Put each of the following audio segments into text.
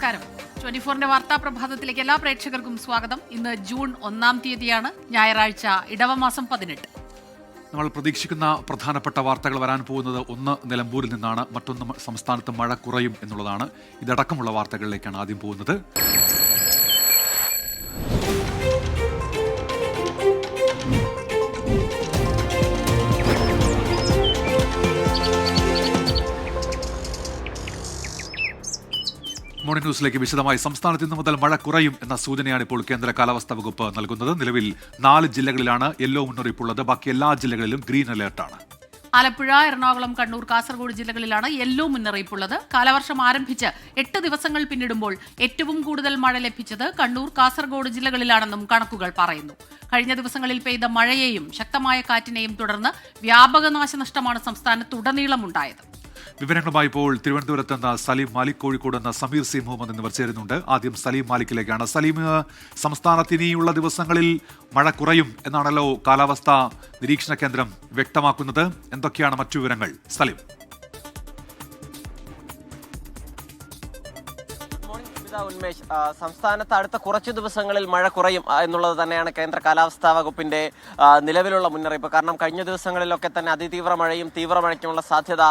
നമസ്കാരം. 24ന്റെ വാർത്താ പ്രഭാതത്തിലേക്ക് എല്ലാ പ്രേക്ഷകർക്കും സ്വാഗതം. ഇന്ന് ജൂൺ 1-ാം തീയതിയാണ്, ഞായറാഴ്ച, ഇടവമാസം 18. നമ്മൾ പ്രതീക്ഷിക്കുന്ന പ്രധാനപ്പെട്ട വാർത്തകൾ വരാൻ പോകുന്നത് ഒന്ന് നിലമ്പൂരിൽ നിന്നാണ്, മറ്റൊന്ന് സംസ്ഥാനത്ത് മഴ കുറയും എന്നുള്ളതാണ്. ഇതടക്കമുള്ള വാർത്തകളിലേക്കാണ് ആദ്യം പോകുന്നത്. മോർണിംഗ് ന്യൂസിലേക്ക് വിശദമായി. സംസ്ഥാനത്ത് ഇന്നു മുതൽ മഴ കുറയും എന്ന സൂചനയാണ് ഇപ്പോൾ കേന്ദ്ര കാലാവസ്ഥാ വകുപ്പ് നൽകുന്നത്. നിലവിൽ 4 ജില്ലകളിലാണ് യെല്ലോ മുന്നറിയിപ്പുള്ളത്. ബാക്കി എല്ലാ ജില്ലകളിലും ഗ്രീൻ അലേർട്ടാണ്. ആലപ്പുഴ, എറണാകുളം, കണ്ണൂർ, കാസർഗോഡ് ജില്ലകളിലാണ് യെല്ലോ മുന്നറിയിപ്പുള്ളത്. കാലവർഷം ആരംഭിച്ച് 8 ദിവസങ്ങൾ പിന്നിടുമ്പോൾ ഏറ്റവും കൂടുതൽ മഴ ലഭിച്ചത് കണ്ണൂർ, കാസർഗോഡ് ജില്ലകളിലാണെന്നും കണക്കുകൾ പറയുന്നു. കഴിഞ്ഞ ദിവസങ്ങളിൽ പെയ്ത മഴയെയും ശക്തമായ കാറ്റിനെയും തുടർന്ന് വ്യാപക നാശനഷ്ടമാണ് സംസ്ഥാനത്തുടനീളം ഉണ്ടായത്. വിവരങ്ങളുമായി ഇപ്പോൾ തിരുവനന്തപുരത്ത് നിന്ന് സലീം മാലിക്, കോഴിക്കോട് നിന്ന് സമീർ സി മുഹമ്മദ് എന്നിവർ ചേരുന്നുണ്ട്. ആദ്യം സലീം മാലിക്കിലേക്കാണ്. സലീം, സംസ്ഥാനത്ത് ഇനിയുള്ള ദിവസങ്ങളിൽ മഴ കുറയും എന്നാണല്ലോ കാലാവസ്ഥാ നിരീക്ഷണ കേന്ദ്രം വ്യക്തമാക്കുന്നത്. എന്തൊക്കെയാണ് മറ്റു വിവരങ്ങൾ, സലീം? ഉന്മേഷ്, സംസ്ഥാനത്ത് അടുത്ത കുറച്ചു ദിവസങ്ങളിൽ മഴ കുറയും എന്നുള്ളത് തന്നെയാണ് കേന്ദ്ര കാലാവസ്ഥാ വകുപ്പിന്റെ നിലവിലുള്ള മുന്നറിയിപ്പ്. കാരണം കഴിഞ്ഞ ദിവസങ്ങളിലൊക്കെ തന്നെ അതിതീവ്ര മഴയും തീവ്ര മഴയ്ക്കുമുള്ള സാധ്യത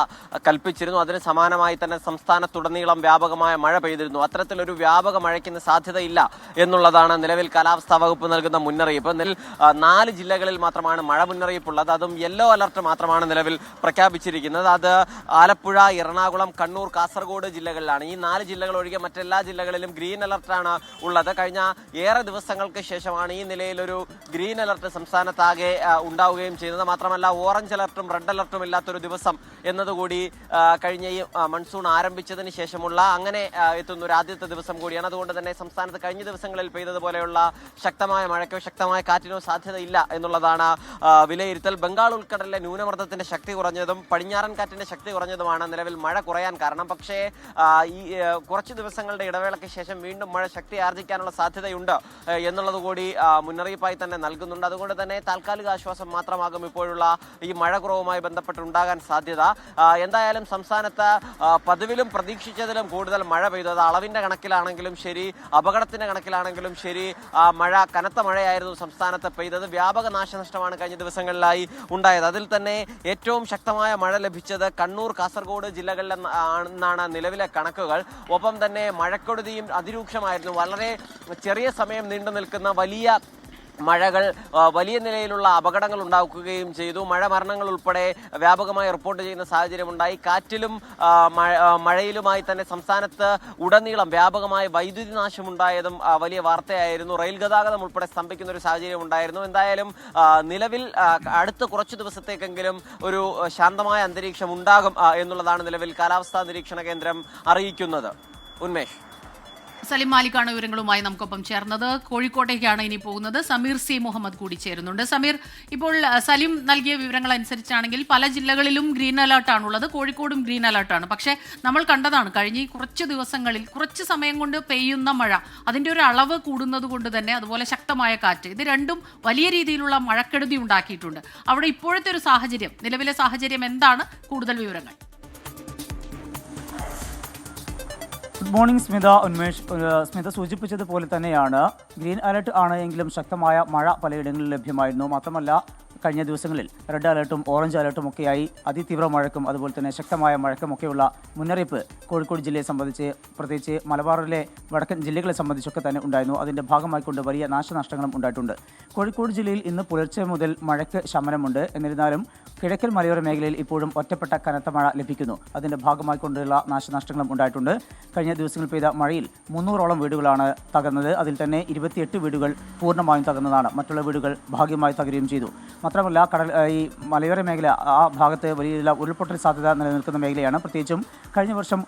കൽപ്പിച്ചിരുന്നു. അതിന് സമാനമായി തന്നെ സംസ്ഥാനത്തുടനീളം വ്യാപകമായ മഴ പെയ്തിരുന്നു. അത്തരത്തിലൊരു വ്യാപക മഴയ്ക്ക് സാധ്യതയില്ല എന്നുള്ളതാണ് നിലവിൽ കാലാവസ്ഥാ വകുപ്പ് നൽകുന്ന മുന്നറിയിപ്പ്. 4 ജില്ലകളിൽ മാത്രമാണ് മഴ മുന്നറിയിപ്പുള്ളത്. അതും യെല്ലോ അലർട്ട് മാത്രമാണ് നിലവിൽ പ്രഖ്യാപിച്ചിരിക്കുന്നത്. അത് ആലപ്പുഴ, എറണാകുളം, കണ്ണൂർ, കാസർഗോഡ് ജില്ലകളിലാണ്. ഈ 4 ജില്ലകൾ ഒഴികെ മറ്റെല്ലാ ജില്ലകളിലും ഗ്രീൻ അലർട്ടാണ് ഉള്ളത്. കഴിഞ്ഞ ഏറെ ദിവസങ്ങൾക്ക് ശേഷമാണ് ഈ നിലയിലൊരു ഗ്രീൻ അലർട്ട് സംസ്ഥാനത്താകെ ഉണ്ടാവുകയും ചെയ്യുന്നത്. മാത്രമല്ല, ഓറഞ്ച് അലർട്ടും റെഡ് അലർട്ടും ഇല്ലാത്തൊരു ദിവസം എന്നതുകൂടി കഴിഞ്ഞ ഈ മൺസൂൺ ആരംഭിച്ചതിന് ശേഷമുള്ള അങ്ങനെ എത്തുന്ന ഒരു ആദ്യത്തെ ദിവസം കൂടിയാണ്. അതുകൊണ്ട് തന്നെ സംസ്ഥാനത്ത് കഴിഞ്ഞ ദിവസങ്ങളിൽ പെയ്തതുപോലെയുള്ള ശക്തമായ മഴയ്ക്കോ ശക്തമായ കാറ്റിനോ സാധ്യതയില്ല എന്നുള്ളതാണ് വിലയിരുത്തൽ. ബംഗാൾ ഉൾക്കടലിലെ ന്യൂനമർദ്ദത്തിന്റെ ശക്തി കുറഞ്ഞതും പടിഞ്ഞാറൻ കാറ്റിന്റെ ശക്തി കുറഞ്ഞതുമാണ് നിലവിൽ മഴ കുറയാൻ കാരണം. പക്ഷേ ഈ കുറച്ച് ദിവസങ്ങളുടെ ഇടവേളയ്ക്ക് ശേഷം വീണ്ടും മഴ ശക്തി ആർജിക്കാനുള്ള സാധ്യതയുണ്ട് എന്നുള്ളത് കൂടി മുന്നറിയിപ്പായി തന്നെ നൽകുന്നുണ്ട്. അതുകൊണ്ട് തന്നെ താൽക്കാലിക ആശ്വാസം മാത്രമാകും ഇപ്പോഴുള്ള ഈ മഴ കുറവുമായി ബന്ധപ്പെട്ടുണ്ടാകാൻ സാധ്യത. എന്തായാലും സംസ്ഥാനത്ത് പതിവിലും പ്രതീക്ഷിച്ചതിലും കൂടുതൽ മഴ പെയ്തത് അളവിന്റെ കണക്കിലാണെങ്കിലും ശരി, അപകടത്തിന്റെ കണക്കിലാണെങ്കിലും ശരി, മഴ കനത്ത മഴയായിരുന്നു സംസ്ഥാനത്ത് പെയ്തത്. വ്യാപക നാശനഷ്ടമാണ് കഴിഞ്ഞ ദിവസങ്ങളിലായി ഉണ്ടായത്. അതിൽ തന്നെ ഏറ്റവും ശക്തമായ മഴ ലഭിച്ചത് കണ്ണൂർ, കാസർഗോഡ് ജില്ലകളിൽ നിന്നാണ് നിലവിലെ കണക്കുകൾ. ഒപ്പം തന്നെ മഴക്കെടുതിയും അതിരൂക്ഷമായിരുന്നു. വളരെ ചെറിയ സമയം നീണ്ടു നിൽക്കുന്ന വലിയ മഴകൾ വലിയ നിലയിലുള്ള അപകടങ്ങൾ ഉണ്ടാക്കുകയും ചെയ്തു. മരണങ്ങൾ ഉൾപ്പെടെ വ്യാപകമായി റിപ്പോർട്ട് ചെയ്യുന്ന സാഹചര്യമുണ്ടായി. കാറ്റിലും മഴയിലുമായി തന്നെ സംസ്ഥാനത്ത് ഉടനീളം വ്യാപകമായ വൈദ്യുതി നാശമുണ്ടായതും വലിയ വാർത്തയായിരുന്നു. റെയിൽ ഗതാഗതം ഉൾപ്പെടെ സ്തംഭിക്കുന്ന ഒരു സാഹചര്യം ഉണ്ടായിരുന്നു. എന്തായാലും നിലവിൽ അടുത്ത കുറച്ചു ദിവസത്തേക്കെങ്കിലും ഒരു ശാന്തമായ അന്തരീക്ഷം ഉണ്ടാകും എന്നുള്ളതാണ് നിലവിൽ കാലാവസ്ഥാ നിരീക്ഷണ കേന്ദ്രം അറിയിക്കുന്നത്. ഉന്മേഷ്, സലീം മാലിക്കാണ് വിവരങ്ങളുമായി നമുക്കൊപ്പം ചേർന്നത്. കോഴിക്കോട്ടേക്കാണ് ഇനി പോകുന്നത്. സമീർ സി മുഹമ്മദ് കൂടി ചേരുന്നുണ്ട്. സമീർ, ഇപ്പോൾ സലീം നൽകിയ വിവരങ്ങൾ അനുസരിച്ചാണെങ്കിൽ പല ജില്ലകളിലും ഗ്രീൻ അലർട്ടാണുള്ളത്. കോഴിക്കോടും ഗ്രീൻ അലർട്ടാണ്. പക്ഷേ നമ്മൾ കണ്ടതാണ് കഴിഞ്ഞ കുറച്ച് ദിവസങ്ങളിൽ കുറച്ച് സമയം കൊണ്ട് പെയ്യുന്ന മഴ, അതിൻ്റെ ഒരു അളവ് കൂടുന്നത് കൊണ്ട് തന്നെ അതുപോലെ ശക്തമായ കാറ്റ്, ഇത് രണ്ടും വലിയ രീതിയിലുള്ള മഴക്കെടുതി ഉണ്ടാക്കിയിട്ടുണ്ട്. അവിടെ ഇപ്പോഴത്തെ ഒരു സാഹചര്യം, നിലവിലെ സാഹചര്യം എന്താണ്? കൂടുതൽ വിവരങ്ങൾ. Good morning Smitha. ഉന്മേഷ്, സ്മിത സൂചിപ്പിച്ചതുപോലെ തന്നെയാണ് ഗ്രീൻ അലർട്ട് ആണ് എങ്കിലും ശക്തമായ മഴ പലയിടങ്ങളിലും ലഭ്യമായിരുന്നു. മാത്രമല്ല, കഴിഞ്ഞ ദിവസങ്ങളിൽ റെഡ് അലർട്ടും ഓറഞ്ച് അലർട്ടും ഒക്കെയായി അതിതീവ്ര മഴയ്ക്കും അതുപോലെ തന്നെ ശക്തമായ മഴയ്ക്കുമൊക്കെയുള്ള മുന്നറിയിപ്പ് കോഴിക്കോട് ജില്ലയെ സംബന്ധിച്ച്, പ്രത്യേകിച്ച് മലബാറിലെ വടക്കൻ ജില്ലകളെ സംബന്ധിച്ചൊക്കെ തന്നെ ഉണ്ടായിരുന്നു. അതിൻ്റെ ഭാഗമായിക്കൊണ്ട് വലിയ നാശനഷ്ടങ്ങളും ഉണ്ടായിട്ടുണ്ട്. കോഴിക്കോട് ജില്ലയിൽ ഇന്ന് പുലർച്ചെ മുതൽ മഴയ്ക്ക് ശമനമുണ്ട്. എന്നിരുന്നാലും കിഴക്കൻ മലയോര മേഖലയിൽ ഇപ്പോഴും ഒറ്റപ്പെട്ട കനത്ത മഴ ലഭിക്കുന്നു. അതിൻ്റെ ഭാഗമായിക്കൊണ്ടുള്ള നാശനഷ്ടങ്ങളും ഉണ്ടായിട്ടുണ്ട്. കഴിഞ്ഞ ദിവസങ്ങളിൽ പെയ്ത മഴയിൽ 300ഓളം വീടുകളാണ് തകർന്നത്. അതിൽ തന്നെ 28 വീടുകൾ പൂർണ്ണമായും തകർന്നതാണ്. മറ്റുള്ള വീടുകൾ ഭാഗികമായി തകരുകയും ചെയ്തു. മാത്രമല്ല, ഈ മലയോര മേഖല, ആ ഭാഗത്ത് വലിയ ഉരുൾപൊട്ടൽ സാധ്യത നിലനിൽക്കുന്ന മേഖലയാണ്. പ്രത്യേകിച്ചും കഴിഞ്ഞ വർഷം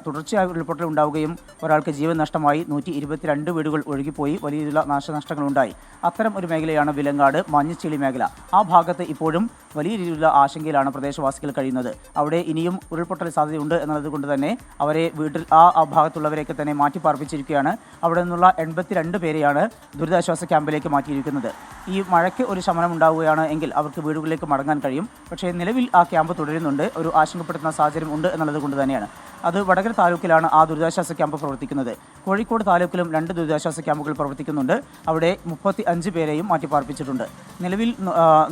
തുടർച്ചയായ ഉരുൾപൊട്ടൽ ഉണ്ടാവുകയും ഒരാൾക്ക് ജീവൻ നഷ്ടമായി. 122 വീടുകൾ ഒഴുകിപ്പോയി. വലിയ രീതിയിലുള്ള നാശനഷ്ടങ്ങളുണ്ടായി. അത്തരം ഒരു മേഖലയാണ് വിലങ്ങാട്, മഞ്ഞച്ചിളി മേഖല. ആ ഭാഗത്ത് ഇപ്പോഴും വലിയ വലിയ രീതിയിലുള്ള ആശങ്കയിലാണ് പ്രദേശവാസികൾ കഴിയുന്നത്. അവിടെ ഇനിയും ഉരുൾപൊട്ടൽ സാധ്യതയുണ്ട് എന്നുള്ളത് കൊണ്ട് തന്നെ അവരെ വീട്ടിൽ ആ ഭാഗത്തുള്ളവരെയൊക്കെ തന്നെ മാറ്റി പാർപ്പിച്ചിരിക്കുകയാണ്. അവിടെ നിന്നുള്ള 82 പേരെയാണ് ദുരിതാശ്വാസ ക്യാമ്പിലേക്ക് മാറ്റിയിരിക്കുന്നത്. ഈ മഴയ്ക്ക് ഒരു ശമനം ഉണ്ടാവുകയാണ് എങ്കിൽ അവർക്ക് വീടുകളിലേക്ക് മടങ്ങാൻ കഴിയും. പക്ഷേ നിലവിൽ ആ ക്യാമ്പ് തുടരുന്നുണ്ട്. ഒരു ആശങ്കപ്പെടുത്തുന്ന സാഹചര്യം ഉണ്ട് എന്നുള്ളത് കൊണ്ട് തന്നെയാണ്. അത് വടകര താലൂക്കിലാണ് ആ ദുരിതാശ്വാസ ക്യാമ്പ് പ്രവർത്തിക്കുന്നത്. കോഴിക്കോട് താലൂക്കിലും 2 ദുരിതാശ്വാസ ക്യാമ്പുകൾ പ്രവർത്തിക്കുന്നുണ്ട്. അവിടെ 35 പേരെയും മാറ്റിപ്പാർപ്പിച്ചിട്ടുണ്ട്. നിലവിൽ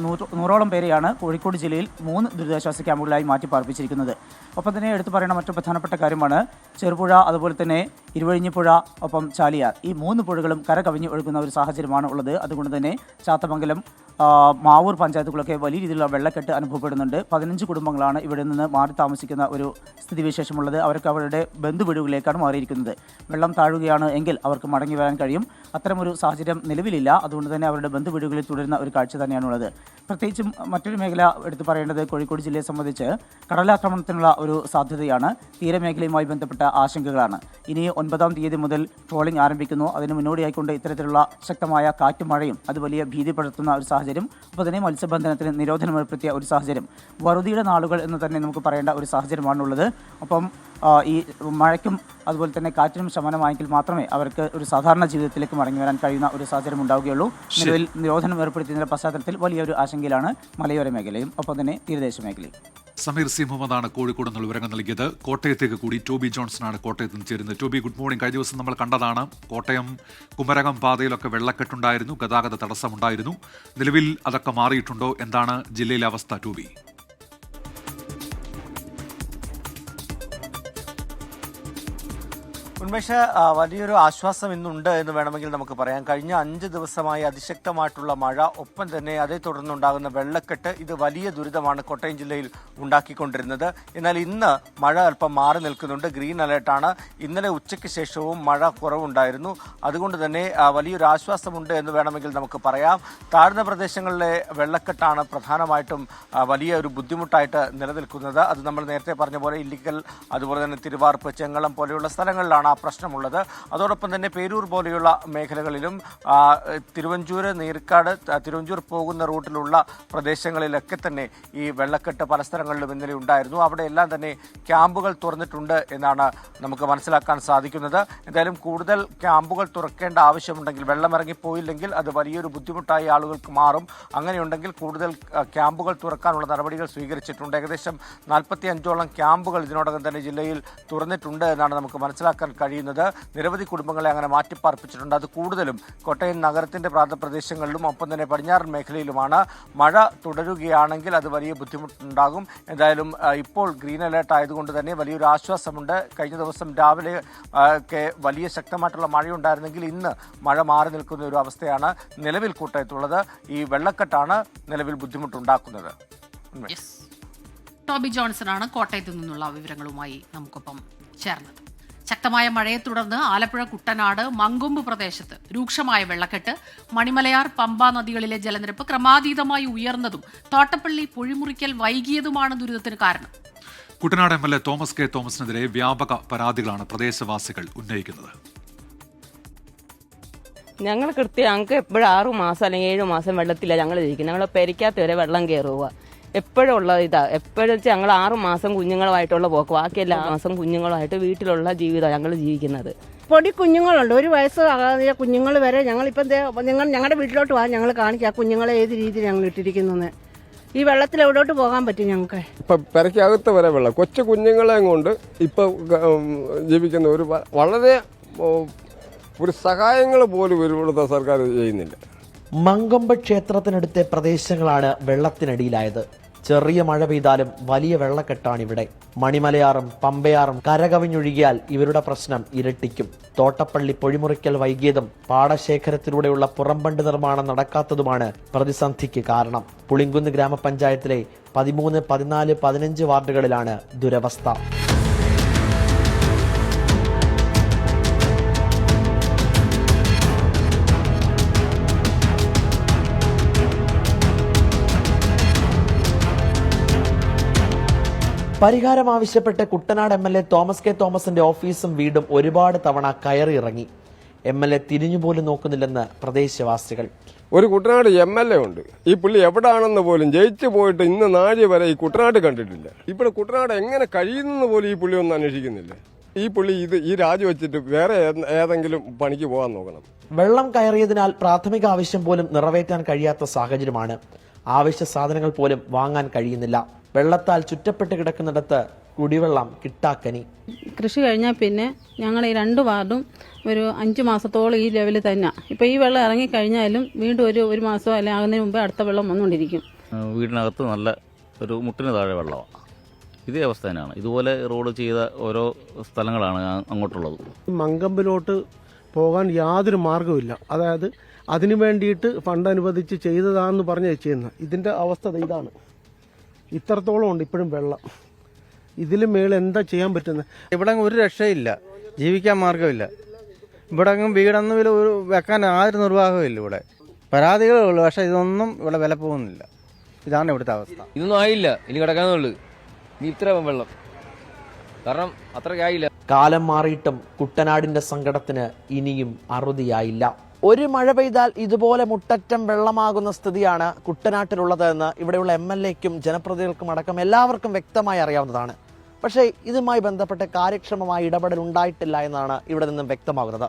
100ഓളം പേരെയാണ് കോഴിക്കോട് ജില്ലയിൽ 3 ദുരിതാശ്വാസ ക്യാമ്പുകളായി മാറ്റിപ്പാർപ്പിച്ചിരിക്കുന്നത്. ഒപ്പം തന്നെ എടുത്തു പറയുന്ന മറ്റു പ്രധാനപ്പെട്ട കാര്യമാണ് ചെറുപുഴ, അതുപോലെ തന്നെ ഇരുവഴിഞ്ഞിപ്പുഴ, ഒപ്പം ചാലിയാർ, ഈ 3 പുഴകളും കര കവിഞ്ഞ് ഒഴുകുന്ന ഒരു സാഹചര്യമാണ് ഉള്ളത്. അതുകൊണ്ട് തന്നെ ചാത്തമംഗലം, മാവൂർ പഞ്ചായത്തുകളൊക്കെ വലിയ രീതിയിലുള്ള വെള്ളക്കെട്ട് അനുഭവപ്പെടുന്നുണ്ട്. 15 കുടുംബങ്ങളാണ് ഇവിടെ നിന്ന് മാറി താമസിക്കുന്ന ഒരു സ്ഥിതിവിശേഷമുള്ളത്. അവർക്ക് അവരുടെ ബന്ധുവീടുകളിലേക്കാണ് മാറിയിരിക്കുന്നത്. വെള്ളം താഴുകയാണ് എങ്കിൽ അവർക്ക് മടങ്ങി വരാൻ കഴിയും. അത്തരമൊരു സാഹചര്യം നിലവിലില്ല. അതുകൊണ്ട് തന്നെ അവരുടെ ബന്ധുവീടുകളിൽ തുടരുന്ന ഒരു കാഴ്ച തന്നെയാണുള്ളത്. പ്രത്യേകിച്ചും മറ്റൊരു മേഖല എടുത്തു പറയേണ്ടത് കോഴിക്കോട് ജില്ലയെ സംബന്ധിച്ച് കടലാക്രമണത്തിനുള്ള ഒരു സാധ്യതയാണ്. തീരമേഖലയുമായി ബന്ധപ്പെട്ട ആശങ്കകളാണ്. ഇനി 9-ാം തീയതി മുതൽ ട്രോളിംഗ് ആരംഭിക്കുന്നു. അതിന് മുന്നോടിയായിക്കൊണ്ട് ഇത്തരത്തിലുള്ള ശക്തമായ കാറ്റും മഴയും അത് വലിയ ഭീതി പടർത്തുന്ന ഒരു സാഹചര്യം. അപ്പോൾ തന്നെ മത്സ്യബന്ധനത്തിന് നിരോധനം ഏർപ്പെടുത്തിയ ഒരു സാഹചര്യം, വറുതിയുടെ നാളുകൾ എന്ന് തന്നെ നമുക്ക് പറയേണ്ട ഒരു സാഹചര്യമാണുള്ളത്. അപ്പം ഈ മഴയ്ക്കും അതുപോലെ തന്നെ കാറ്റിനും ശമനമായെങ്കിൽ മാത്രമേ അവർക്ക് ഒരു സാധാരണ ജീവിതത്തിലേക്ക് മടങ്ങി വരാൻ കഴിയുന്ന ഒരു സാഹചര്യം ഉണ്ടാവുകയുള്ളൂ. നിലവിൽ നിരോധനം ഏർപ്പെടുത്തിയതിന്റെ പശ്ചാത്തലത്തിൽ വലിയൊരു ആശങ്കയിലാണ് മലയോര മേഖലയും ഒപ്പം തന്നെ തീരദേശ മേഖലയും. സമീർ സി മുഹമ്മദാണ് കോഴിക്കോട് നിന്ന് വിവരങ്ങൾ നൽകിയത്. കോട്ടയത്തേക്ക് കൂടി ടോബി ജോൺസണാണ് കോട്ടയത്ത് നിന്ന് ചേരുന്നത്. Toby, good morning. കഴിഞ്ഞ ദിവസം നമ്മൾ കണ്ടതാണ് കോട്ടയം കുമരകം പാതയിലൊക്കെ വെള്ളക്കെട്ടുണ്ടായിരുന്നു, ഗതാഗത തടസ്സമുണ്ടായിരുന്നു. നിലവിൽ അതൊക്കെ മാറിയിട്ടുണ്ടോ? എന്താണ് ജില്ലയിലെ അവസ്ഥ, ടോബി? ഉന്മേഷ്, വലിയൊരു ആശ്വാസം ഇന്നുണ്ട് എന്ന് വേണമെങ്കിൽ നമുക്ക് പറയാം. കഴിഞ്ഞ 5 ദിവസമായി അതിശക്തമായിട്ടുള്ള മഴ, ഒപ്പം തന്നെ അതേ തുടർന്നുണ്ടാകുന്ന വെള്ളക്കെട്ട്, ഇത് വലിയ ദുരിതമാണ് കോട്ടയം ജില്ലയിൽ ഉണ്ടാക്കിക്കൊണ്ടിരുന്നത്. എന്നാൽ ഇന്ന് മഴ അല്പം മാറി നിൽക്കുന്നുണ്ട്. ഗ്രീൻ അലേർട്ടാണ്. ഇന്നലെ ഉച്ചയ്ക്ക് ശേഷവും മഴ കുറവുണ്ടായിരുന്നു. അതുകൊണ്ട് തന്നെ വലിയൊരു ആശ്വാസമുണ്ട് എന്ന് വേണമെങ്കിൽ നമുക്ക് പറയാം. താഴ്ന്ന പ്രദേശങ്ങളിലെ വെള്ളക്കെട്ടാണ് പ്രധാനമായിട്ടും വലിയ ഒരു ബുദ്ധിമുട്ടായിട്ട് നിലനിൽക്കുന്നത്. അത് നമ്മൾ നേരത്തെ പറഞ്ഞ പോലെ ഇല്ലിക്കൽ, അതുപോലെ തന്നെ തിരുവാർപ്പ്, ചെങ്ങളം പോലെയുള്ള സ്ഥലങ്ങളിലാണ് ആ പ്രശ്നമുള്ളത്. അതോടൊപ്പം തന്നെ പേരൂർ പോലെയുള്ള മേഖലകളിലും തിരുവഞ്ചൂർ, നീർക്കാട്, തിരുവഞ്ചൂർ പോകുന്ന റൂട്ടിലുള്ള പ്രദേശങ്ങളിലൊക്കെ തന്നെ ഈ വെള്ളക്കെട്ട് പല സ്ഥലങ്ങളിലും ഇന്നലെ ഉണ്ടായിരുന്നു. അവിടെ എല്ലാം തന്നെ ക്യാമ്പുകൾ തുറന്നിട്ടുണ്ട് എന്നാണ് നമുക്ക് മനസ്സിലാക്കാൻ സാധിക്കുന്നത്. എന്തായാലും കൂടുതൽ ക്യാമ്പുകൾ തുറക്കേണ്ട ആവശ്യമുണ്ടെങ്കിൽ, വെള്ളമിറങ്ങിപ്പോയില്ലെങ്കിൽ അത് വലിയൊരു ബുദ്ധിമുട്ടായി ആളുകൾക്ക് മാറും. അങ്ങനെയുണ്ടെങ്കിൽ കൂടുതൽ ക്യാമ്പുകൾ തുറക്കാനുള്ള നടപടികൾ സ്വീകരിച്ചിട്ടുണ്ട്. ഏകദേശം 45ഓളം ക്യാമ്പുകൾ ഇതിനോടകം തന്നെ ജില്ലയിൽ തുറന്നിട്ടുണ്ട് എന്നാണ് നമുക്ക് മനസ്സിലാക്കാൻ കഴിയുന്നത്. നിരവധി കുടുംബങ്ങളെ അങ്ങനെ മാറ്റിപ്പാർപ്പിച്ചിട്ടുണ്ട്. അത് കൂടുതലും കോട്ടയം നഗരത്തിന്റെ പ്രാന്തപ്രദേശങ്ങളിലും ഒപ്പം തന്നെ പടിഞ്ഞാറൻ മേഖലയിലുമാണ്. മഴ തുടരുകയാണെങ്കിൽ അത് വലിയ ബുദ്ധിമുട്ടുണ്ടാകും. എന്തായാലും ഇപ്പോൾ ഗ്രീൻ അലേർട്ട് ആയതുകൊണ്ട് തന്നെ വലിയൊരു ആശ്വാസമുണ്ട്. കഴിഞ്ഞ ദിവസം രാവിലെ ഒക്കെ വലിയ ശക്തമായിട്ടുള്ള മഴയുണ്ടായിരുന്നെങ്കിൽ ഇന്ന് മഴ മാറി നിൽക്കുന്ന ഒരു അവസ്ഥയാണ് നിലവിൽ കോട്ടയത്തുള്ളത്. ഈ വെള്ളക്കെട്ടാണ് നിലവിൽ ബുദ്ധിമുട്ടുണ്ടാക്കുന്നത്. ടോബി ജോൺസണാണ് കോട്ടയത്തു നിന്നുള്ള വിവരങ്ങളുമായി നമുക്കൊപ്പം ചേർന്നത്. ശക്തമായ മഴയെ തുടർന്ന് ആലപ്പുഴ കുട്ടനാട് മങ്കൊമ്പ് പ്രദേശത്ത് രൂക്ഷമായ വെള്ളക്കെട്ട്, മണിമലയാർ പമ്പ നദികളിലെ ജലനിരപ്പ് ക്രമാതീതമായി ഉയർന്നതും തോട്ടപ്പള്ളി പൊഴിമുറിക്കൽ വൈകിയതുമാണ് ദുരിതത്തിന് കാരണം. കുട്ടനാട് MLA തോമസ് കെ തോമസിനെതിരെ വ്യാപക പരാതികളാണ് പ്രദേശവാസികൾ ഉന്നയിക്കുന്നത്. ഞങ്ങൾ ഞങ്ങൾക്ക് എപ്പോഴും 6 മാസം അല്ലെങ്കിൽ 7 മാസം വെള്ളത്തിലാണ് ഞങ്ങൾ ഇരിക്കുന്നത്. ഞങ്ങൾ പെരയ്ക്കകത്ത് വരെ വെള്ളം കയറുക എപ്പോഴും ഉള്ള ഇതാണ്. എപ്പോഴും വെച്ചാൽ ഞങ്ങൾ 6 മാസം കുഞ്ഞുങ്ങളുമായിട്ടുള്ള പോക്ക്, ബാക്കി എല്ലാ മാസം കുഞ്ഞുങ്ങളുമായിട്ട് വീട്ടിലുള്ള ജീവിതമാണ് ഞങ്ങൾ ജീവിക്കുന്നത്. പൊടി കുഞ്ഞുങ്ങളുണ്ട്, 1 വയസ്സ് കുഞ്ഞുങ്ങൾ വരെ. ഞങ്ങളിപ്പം ഞങ്ങളുടെ വീട്ടിലോട്ട് പോകാൻ ഞങ്ങൾ കാണിക്കാം കുഞ്ഞുങ്ങളെ ഏത് രീതിയിൽ ഞങ്ങൾ ഇട്ടിരിക്കുന്നത്. ഈ വെള്ളത്തിൽ എവിടോട്ട് പോകാൻ പറ്റും ഞങ്ങൾക്ക്? ഇപ്പം പെരയ്ക്കകത്ത് വരെ വെള്ളം. കൊച്ചു കുഞ്ഞുങ്ങളെ കൊണ്ട് ഇപ്പം ജീവിക്കുന്ന ഒരു വളരെ ഒരു സഹായങ്ങൾ പോലും ഇവിടുത്തെ സർക്കാർ ചെയ്യുന്നില്ല. മങ്കൊമ്പ് ക്ഷേത്രത്തിനടുത്തെ പ്രദേശങ്ങളാണ് വെള്ളത്തിനടിയിലായത്. ചെറിയ മഴ പെയ്താലും വലിയ വെള്ളക്കെട്ടാണിവിടെ. മണിമലയാറും പമ്പയാറും കരകവിഞ്ഞൊഴുകിയാൽ ഇവരുടെ പ്രശ്നം ഇരട്ടിക്കും. തോട്ടപ്പള്ളി പൊഴിമുറിക്കൽ വൈകിയതും പാടശേഖരത്തിലൂടെയുള്ള പുറംബണ്ട് നിർമ്മാണം നടക്കാത്തതുമാണ് പ്രതിസന്ധിക്ക് കാരണം. പുളിങ്കുന്ന് ഗ്രാമപഞ്ചായത്തിലെ 13, 14, 15 വാർഡുകളിലാണ് ദുരവസ്ഥ. പരിഹാരം ആവശ്യപ്പെട്ട് കുട്ടനാട് MLA തോമസ് കെ തോമസിന്റെ ഓഫീസും വീടും ഒരുപാട് തവണ കയറിയിറങ്ങി. MLA തിരിഞ്ഞുപോലും നോക്കുന്നില്ലെന്ന് പ്രദേശവാസികൾ. ഒരു കുട്ടനാട് MLA ഉണ്ട്. ഈ പുള്ളി എവിടാണെന്ന് പോലും ജയിച്ചു പോയിട്ട് ഇന്ന് നാഴി വരെ ഈ കുട്ടനാട് കണ്ടിട്ടില്ല. ഇവിടെ കുട്ടനാട് എങ്ങനെ കഴിയുന്നെന്ന് പോലും ഈ പുള്ളി ഒന്നും അന്വേഷിക്കുന്നില്ല. ഈ പുള്ളി ഈ രാജിവെച്ചിട്ട് വേറെ ഏതെങ്കിലും പണിക്ക് പോകാൻ നോക്കണം. വെള്ളം കയറിയതിനാൽ പ്രാഥമിക ആവശ്യം പോലും നിറവേറ്റാൻ കഴിയാത്ത സാഹചര്യമാണ്. ആവശ്യ സാധനങ്ങൾ പോലും വാങ്ങാൻ കഴിയുന്നില്ല. വെള്ളത്താൽ ചുറ്റപ്പെട്ട് കിടക്കുന്നിടത്ത് കുടിവെള്ളം കിട്ടാക്കനി. കൃഷി കഴിഞ്ഞാൽ പിന്നെ ഞങ്ങൾ ഈ 2 വാർഡും ഒരു 5 മാസത്തോളം ഈ ലെവലിൽ തന്നെ. ഇപ്പോൾ ഈ വെള്ളം ഇറങ്ങിക്കഴിഞ്ഞാലും വീണ്ടും ഒരു മാസം അല്ലെങ്കിൽ ആകുന്നതിന് മുമ്പേ അടുത്ത വെള്ളം വന്നുകൊണ്ടിരിക്കും. വീടിനകത്ത് നല്ല ഒരു മുട്ടിന് താഴെ വെള്ളമാണ്. ഇതേ അവസ്ഥ തന്നെയാണ്. ഇതുപോലെ റോഡ് ചെയ്ത ഓരോ സ്ഥലങ്ങളാണ് അങ്ങോട്ടുള്ളത്. മങ്കമ്പിലോട്ട് പോകാൻ യാതൊരു മാർഗവുമില്ല. അതായത് അതിനു വേണ്ടിയിട്ട് ഫണ്ട് അനുവദിച്ച് ചെയ്തതാണെന്ന് പറഞ്ഞ് ചെയ്യുന്നത്. ഇതിൻ്റെ അവസ്ഥ ഇതാണ്. ഇത്രത്തോളം ഉണ്ട് ഇപ്പോഴും വെള്ളം. ഇതിൽ മേളിൽ എന്താ ചെയ്യാൻ പറ്റുന്നത്? ഇവിടെ ഒരു രക്ഷയില്ല, ജീവിക്കാൻ മാർഗമില്ല. ഇവിടെ വീടൊന്നും ഒരു വെക്കാൻ ആരും നിർവാഹമില്ല. ഇവിടെ പരാതികളേ ഉള്ളൂ, പക്ഷെ ഇതൊന്നും ഇവിടെ വില പോകുന്നില്ല. ഇതാണ് ഇവിടുത്തെ അവസ്ഥ. ഇതൊന്നും ആയില്ല, ഇനി കിടക്കാന്നുള്ളു. ഇനി ഇത്ര വെള്ളം കാരണം അത്രയ്ക്കായില്ല. കാലം മാറിയിട്ടും കുട്ടനാടിന്റെ സങ്കടത്തിന് ഇനിയും അറുതിയായില്ല. ഒരു മഴ പെയ്താൽ ഇതുപോലെ മുട്ടറ്റം വെള്ളമാകുന്ന സ്ഥിതിയാണ് കുട്ടനാട്ടിലുള്ളത് എന്ന് ഇവിടെയുള്ള MLAക്കും ജനപ്രതിനിധികൾക്കും അടക്കം എല്ലാവർക്കും വ്യക്തമായി അറിയാവുന്നതാണ്. പക്ഷേ ഇതുമായി ബന്ധപ്പെട്ട് കാര്യക്ഷമമായ ഇടപെടൽ ഉണ്ടായിട്ടില്ല എന്നാണ് ഇവിടെ നിന്നും വ്യക്തമാകുന്നത്.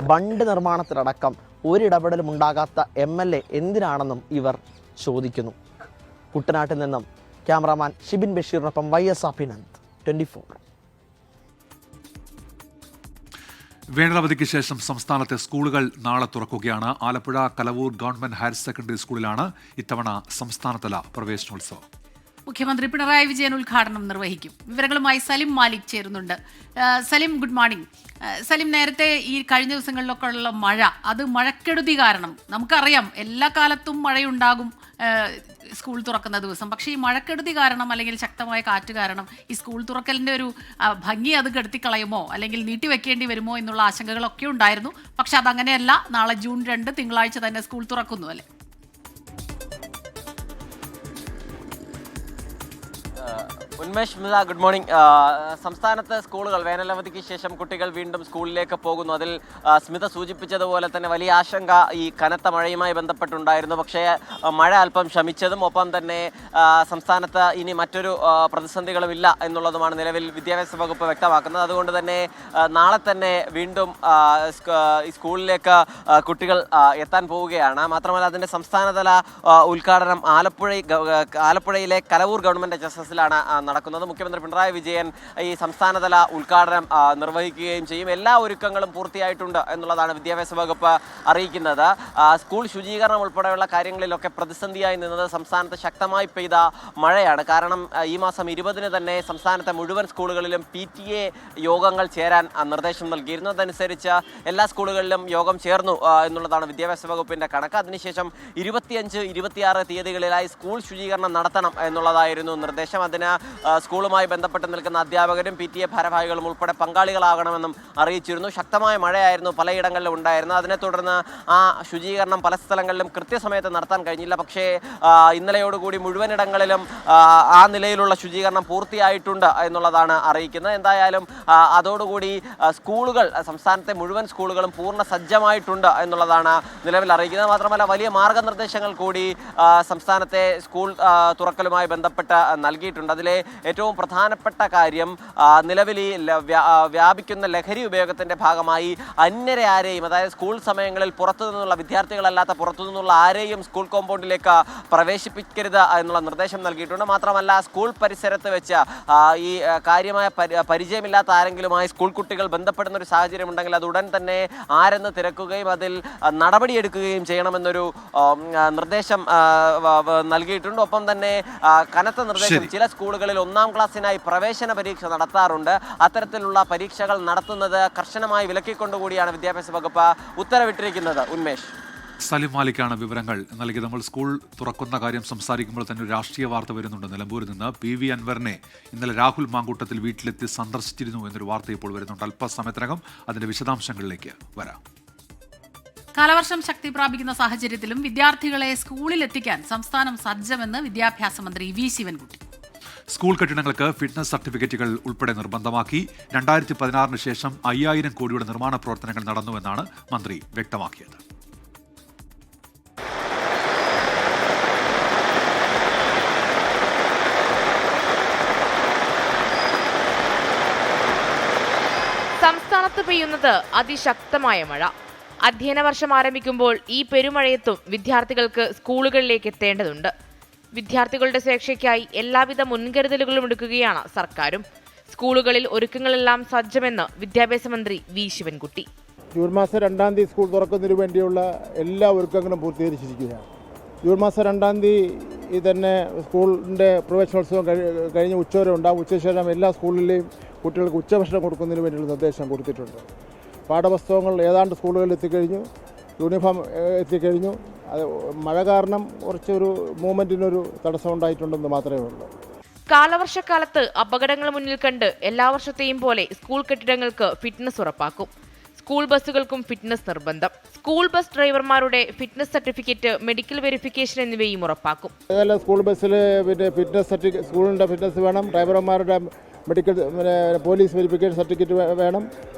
ബണ്ട് നിർമ്മാണത്തിലടക്കം ഒരിടപെടലും ഉണ്ടാകാത്ത MLA എന്തിനാണെന്നും ഇവർ ചോദിക്കുന്നു. കുട്ടനാട്ടിൽ നിന്നും ക്യാമറാമാൻ ഷിബിൻ ബഷീറിനൊപ്പം YS അഭിനന്ദ്, 24. വേനലവധിക്ക് ശേഷം സംസ്ഥാനത്തെ സ്കൂളുകൾ നാളെ തുറക്കുകയാണ്. Alappuzha Kalavoor government higher secondary സ്കൂളിലാണ് ഇത്തവണ സംസ്ഥാനതല പ്രവേശനോത്സവം. മുഖ്യമന്ത്രി പിണറായി വിജയൻ ഉദ്ഘാടനം നിർവഹിക്കും. വിവരങ്ങളുമായി സലിം മാലിക് ചേരുന്നുണ്ട്. Salim, good morning. സലിം, നേരത്തെ ഈ കഴിഞ്ഞ ദിവസങ്ങളിലൊക്കെ ഉള്ള മഴ, അത് മഴക്കെടുതി കാരണം നമുക്കറിയാം എല്ലാ കാലത്തും മഴയുണ്ടാകും സ്കൂൾ തുറക്കുന്ന ദിവസം. പക്ഷേ ഈ മഴക്കെടുതി കാരണം അല്ലെങ്കിൽ ശക്തമായ കാറ്റ് കാരണം ഈ സ്കൂൾ തുറക്കലിൻ്റെ ഒരു ഭംഗി അത് കെടുത്തിക്കളയുമോ അല്ലെങ്കിൽ നീട്ടിവെക്കേണ്ടി വരുമോ എന്നുള്ള ആശങ്കകളൊക്കെ ഉണ്ടായിരുന്നു. പക്ഷെ അതങ്ങനെയല്ല. നാളെ ജൂൺ 2 തിങ്കളാഴ്ച തന്നെ സ്കൂൾ തുറക്കുന്നു അല്ലേ? Unmesh, good morning. സംസ്ഥാനത്ത് സ്കൂളുകൾ വേനലവധിക്ക് ശേഷം കുട്ടികൾ വീണ്ടും സ്കൂളിലേക്ക് പോകുന്നു. അതിൽ സ്മിത സൂചിപ്പിച്ചതുപോലെ തന്നെ വലിയ ആശങ്ക ഈ കനത്ത മഴയുമായി ബന്ധപ്പെട്ടുണ്ടായിരുന്നു. പക്ഷേ മഴ അല്പം ശമിച്ചതും ഒപ്പം തന്നെ സംസ്ഥാനത്ത് ഇനി മറ്റൊരു പ്രതിസന്ധികളുമില്ല എന്നുള്ളതുമാണ് നിലവിൽ വിദ്യാഭ്യാസ വകുപ്പ് വ്യക്തമാക്കുന്നത്. അതുകൊണ്ട് തന്നെ നാളെ തന്നെ വീണ്ടും സ്കൂളിലേക്ക് കുട്ടികൾ എത്താൻ പോവുകയാണ്. മാത്രമല്ല അതിൻ്റെ സംസ്ഥാനതല ഉദ്ഘാടനം ആലപ്പുഴയിലെ കലവൂർ ഗവൺമെൻറ് HSSലാണ് നടക്കുന്നത്. മുഖ്യമന്ത്രി പിണറായി വിജയൻ ഈ സംസ്ഥാനതല ഉദ്ഘാടനം നിർവഹിക്കുകയും ചെയ്യും. എല്ലാ ഒരുക്കങ്ങളും പൂർത്തിയായിട്ടുണ്ട് എന്നുള്ളതാണ് വിദ്യാഭ്യാസ വകുപ്പ് അറിയിക്കുന്നത്. സ്കൂൾ ശുചീകരണം ഉൾപ്പെടെയുള്ള കാര്യങ്ങളിലൊക്കെ പ്രതിസന്ധിയായി നിന്നത് സംസ്ഥാനത്ത് ശക്തമായി പെയ്ത മഴയാണ്. കാരണം ഈ മാസം 20-ന് തന്നെ സംസ്ഥാനത്തെ മുഴുവൻ സ്കൂളുകളിലും PTA യോഗങ്ങൾ ചേരാൻ നിർദ്ദേശം നൽകിയിരുന്നു. അതനുസരിച്ച് എല്ലാ സ്കൂളുകളിലും യോഗം ചേർന്നു എന്നുള്ളതാണ് വിദ്യാഭ്യാസ വകുപ്പിന്റെ കണക്ക്. അതിനുശേഷം 25, 26 തീയതികളിലായി സ്കൂൾ ശുചീകരണം നടത്തണം എന്നുള്ളതായിരുന്നു നിർദ്ദേശം. അതിന് സ്കൂളുമായി ബന്ധപ്പെട്ട് നിൽക്കുന്ന അധ്യാപകരും PTA ഭാരവാഹികളും ഉൾപ്പെടെ പങ്കാളികളാകണമെന്നും അറിയിച്ചിരുന്നു. ശക്തമായ മഴയായിരുന്നു പലയിടങ്ങളിലും ഉണ്ടായിരുന്നത്. അതിനെ തുടർന്ന് ആ ശുചീകരണം പല സ്ഥലങ്ങളിലും കൃത്യസമയത്ത് നടത്താൻ കഴിഞ്ഞില്ല. പക്ഷേ ഇന്നലെയോടുകൂടി മുഴുവനിടങ്ങളിലും ആ നിലയിലുള്ള ശുചീകരണം പൂർത്തിയായിട്ടുണ്ട് എന്നുള്ളതാണ് അറിയിക്കുന്നത്. എന്തായാലും അതോടുകൂടി സ്കൂളുകൾ, സംസ്ഥാനത്തെ മുഴുവൻ സ്കൂളുകളും പൂർണ്ണ സജ്ജമായിട്ടുണ്ട് എന്നുള്ളതാണ് നിലവിൽ അറിയിക്കുന്നത്. മാത്രമല്ല വലിയ മാർഗനിർദ്ദേശങ്ങൾ കൂടി സംസ്ഥാനത്തെ സ്കൂൾ തുറക്കലുമായി ബന്ധപ്പെട്ട് നൽകിയിട്ടുണ്ട്. അതിലെ ഏറ്റവും പ്രധാനപ്പെട്ട കാര്യം നിലവിൽ ഈ വ്യാപിക്കുന്ന ലഹരി ഉപയോഗത്തിന്റെ ഭാഗമായി അന്യരെ ആരെയും, അതായത് സ്കൂൾ സമയങ്ങളിൽ പുറത്തു നിന്നുള്ള വിദ്യാർത്ഥികളല്ലാത്ത പുറത്തു നിന്നുള്ള ആരെയും സ്കൂൾ കോമ്പൗണ്ടിലേക്ക് പ്രവേശിപ്പിക്കരുത് എന്നുള്ള നിർദ്ദേശം നൽകിയിട്ടുണ്ട്. മാത്രമല്ല സ്കൂൾ പരിസരത്ത് വെച്ച് ഈ കാര്യമായ പരിചയമില്ലാത്ത ആരെങ്കിലുമായി സ്കൂൾ കുട്ടികൾ ബന്ധപ്പെടുന്ന ഒരു സാഹചര്യം ഉണ്ടെങ്കിൽ അത് ഉടൻ തന്നെ ആരെന്ന് തിരക്കുകയും അതിൽ നടപടിയെടുക്കുകയും ചെയ്യണമെന്നൊരു നിർദ്ദേശം നൽകിയിട്ടുണ്ട്. ഒപ്പം തന്നെ കനത്ത നിർദ്ദേശം, ചില സ്കൂളുകളിൽ 1-ാം ക്ലാസ്സിനായി പ്രവേശന പരീക്ഷ നടത്താറുണ്ട്. അത്തരത്തിലുള്ള പരീക്ഷകൾ നടത്തുന്നത് കർശനമായി വിലക്കിക്കൊണ്ടുകൂടിയാണ് വിദ്യാഭ്യാസ വകുപ്പ് ഉത്തരവിട്ടിരിക്കുന്നത്. ഉന്മേഷ്, സലിം മാലിക്കാണ് വിവരങ്ങൾ നൽകിയത്. നമ്മൾ സ്കൂൾ തുറക്കുന്ന കാര്യം സംസാരിക്കുമ്പോൾ തന്നെ ഒരു രാഷ്ട്രീയ വാർത്ത വരുന്നുണ്ട്. നിലമ്പൂരിൽ നിന്ന് PV അൻവറിനെ ഇന്നലെ രാഹുൽ മാങ്കൂട്ടത്തിൽ വീട്ടിലെത്തി സന്ദർശിച്ചിരുന്നു എന്നൊരു വാർത്ത ഇപ്പോൾ വരുന്നുണ്ട്. അല്പസമയത്തിനകം അതിന്റെ വിശദാംശങ്ങളിലേക്ക് വരാം. കാലവർഷം ശക്തി പ്രാപിക്കുന്ന സാഹചര്യത്തിലും വിദ്യാർത്ഥികളെ സ്കൂളിലെത്തിക്കാൻ സംസ്ഥാനം സജ്ജമെന്ന് വിദ്യാഭ്യാസ മന്ത്രി V ശിവൻകുട്ടി. സ്കൂൾ കെട്ടിടങ്ങൾക്ക് ഫിറ്റ്നസ് സർട്ടിഫിക്കറ്റുകൾ ഉൾപ്പെടെ നിർബന്ധമാക്കി. 2016 ശേഷം 5000 കോടിയുടെ നിർമ്മാണ പ്രവർത്തനങ്ങൾ നടന്നുവെന്നാണ് മന്ത്രി വ്യക്തമാക്കിയത്. സംസ്ഥാനത്ത് പെയ്യുന്നത് അതിശക്തമായ മഴ. അധ്യയന വർഷം ആരംഭിക്കുമ്പോൾ ഈ പെരുമഴയത്തും വിദ്യാർത്ഥികൾക്ക് സ്കൂളുകളിലേക്ക് എത്തേണ്ടതുണ്ട്. വിദ്യാർത്ഥികളുടെ സുരക്ഷയ്ക്കായി എല്ലാവിധ മുൻകരുതലുകളും എടുക്കുകയാണ് സർക്കാരും. സ്കൂളുകളിൽ ഒരുക്കങ്ങളെല്ലാം സജ്ജമെന്ന് വിദ്യാഭ്യാസ മന്ത്രി വി ശിവൻകുട്ടി. ജൂൺ മാസം 2-ാം തീയതി സ്കൂൾ തുറക്കുന്നതിന് വേണ്ടിയുള്ള എല്ലാ ഒരുക്കങ്ങളും പൂർത്തീകരിച്ചിരിക്കുകയാണ്. ജൂൺ മാസം 2-ാം തീയതി തന്നെ സ്കൂളിൻ്റെ പ്രവേശനോത്സവം കഴിഞ്ഞ് ഉച്ചവരെ ഉണ്ടാകും. ഉച്ചശേഷം എല്ലാ സ്കൂളിലെയും കുട്ടികൾക്ക് ഉച്ചഭക്ഷണം കൊടുക്കുന്നതിന് വേണ്ടിയുള്ള നിർദ്ദേശം കൊടുത്തിട്ടുണ്ട്. പാഠപുസ്തകങ്ങൾ ഏതാണ്ട് സ്കൂളുകളിൽ എത്തിക്കഴിഞ്ഞു, യൂണിഫോം എത്തിക്കഴിഞ്ഞു. അത് മഴ കാരണം കുറച്ചൊരു മൂവ്മെൻറ്റിനൊരു തടസ്സം ഉണ്ടായിട്ടുണ്ടെന്ന് മാത്രമേ ഉള്ളൂ. കാലവർഷക്കാലത്ത് അപകടങ്ങൾ മുന്നിൽ കണ്ട് എല്ലാ വർഷത്തെയും പോലെ സ്കൂൾ കെട്ടിടങ്ങൾക്ക് ഫിറ്റ്നസ് ഉറപ്പാക്കും. സ്കൂൾ ബസ്സുകൾക്കും ഫിറ്റ്നസ് നിർബന്ധം. സ്കൂൾ ബസ് ഡ്രൈവർമാരുടെ ഫിറ്റ്നസ് സർട്ടിഫിക്കറ്റ്, മെഡിക്കൽ വെരിഫിക്കേഷൻ എന്നിവയും ഉറപ്പാക്കും. അതല്ല, സ്കൂൾ ബസ്സിൽ പിന്നെ ഫിറ്റ്നസ് സർട്ടിഫിക്കറ്റ്, സ്കൂളിൻ്റെ ഫിറ്റ്നസ് വേണം, ഡ്രൈവർമാരുടെ മെഡിക്കൽ പോലീസ് വെരിഫിക്കേഷൻ സർട്ടിഫിക്കറ്റ് വേണം.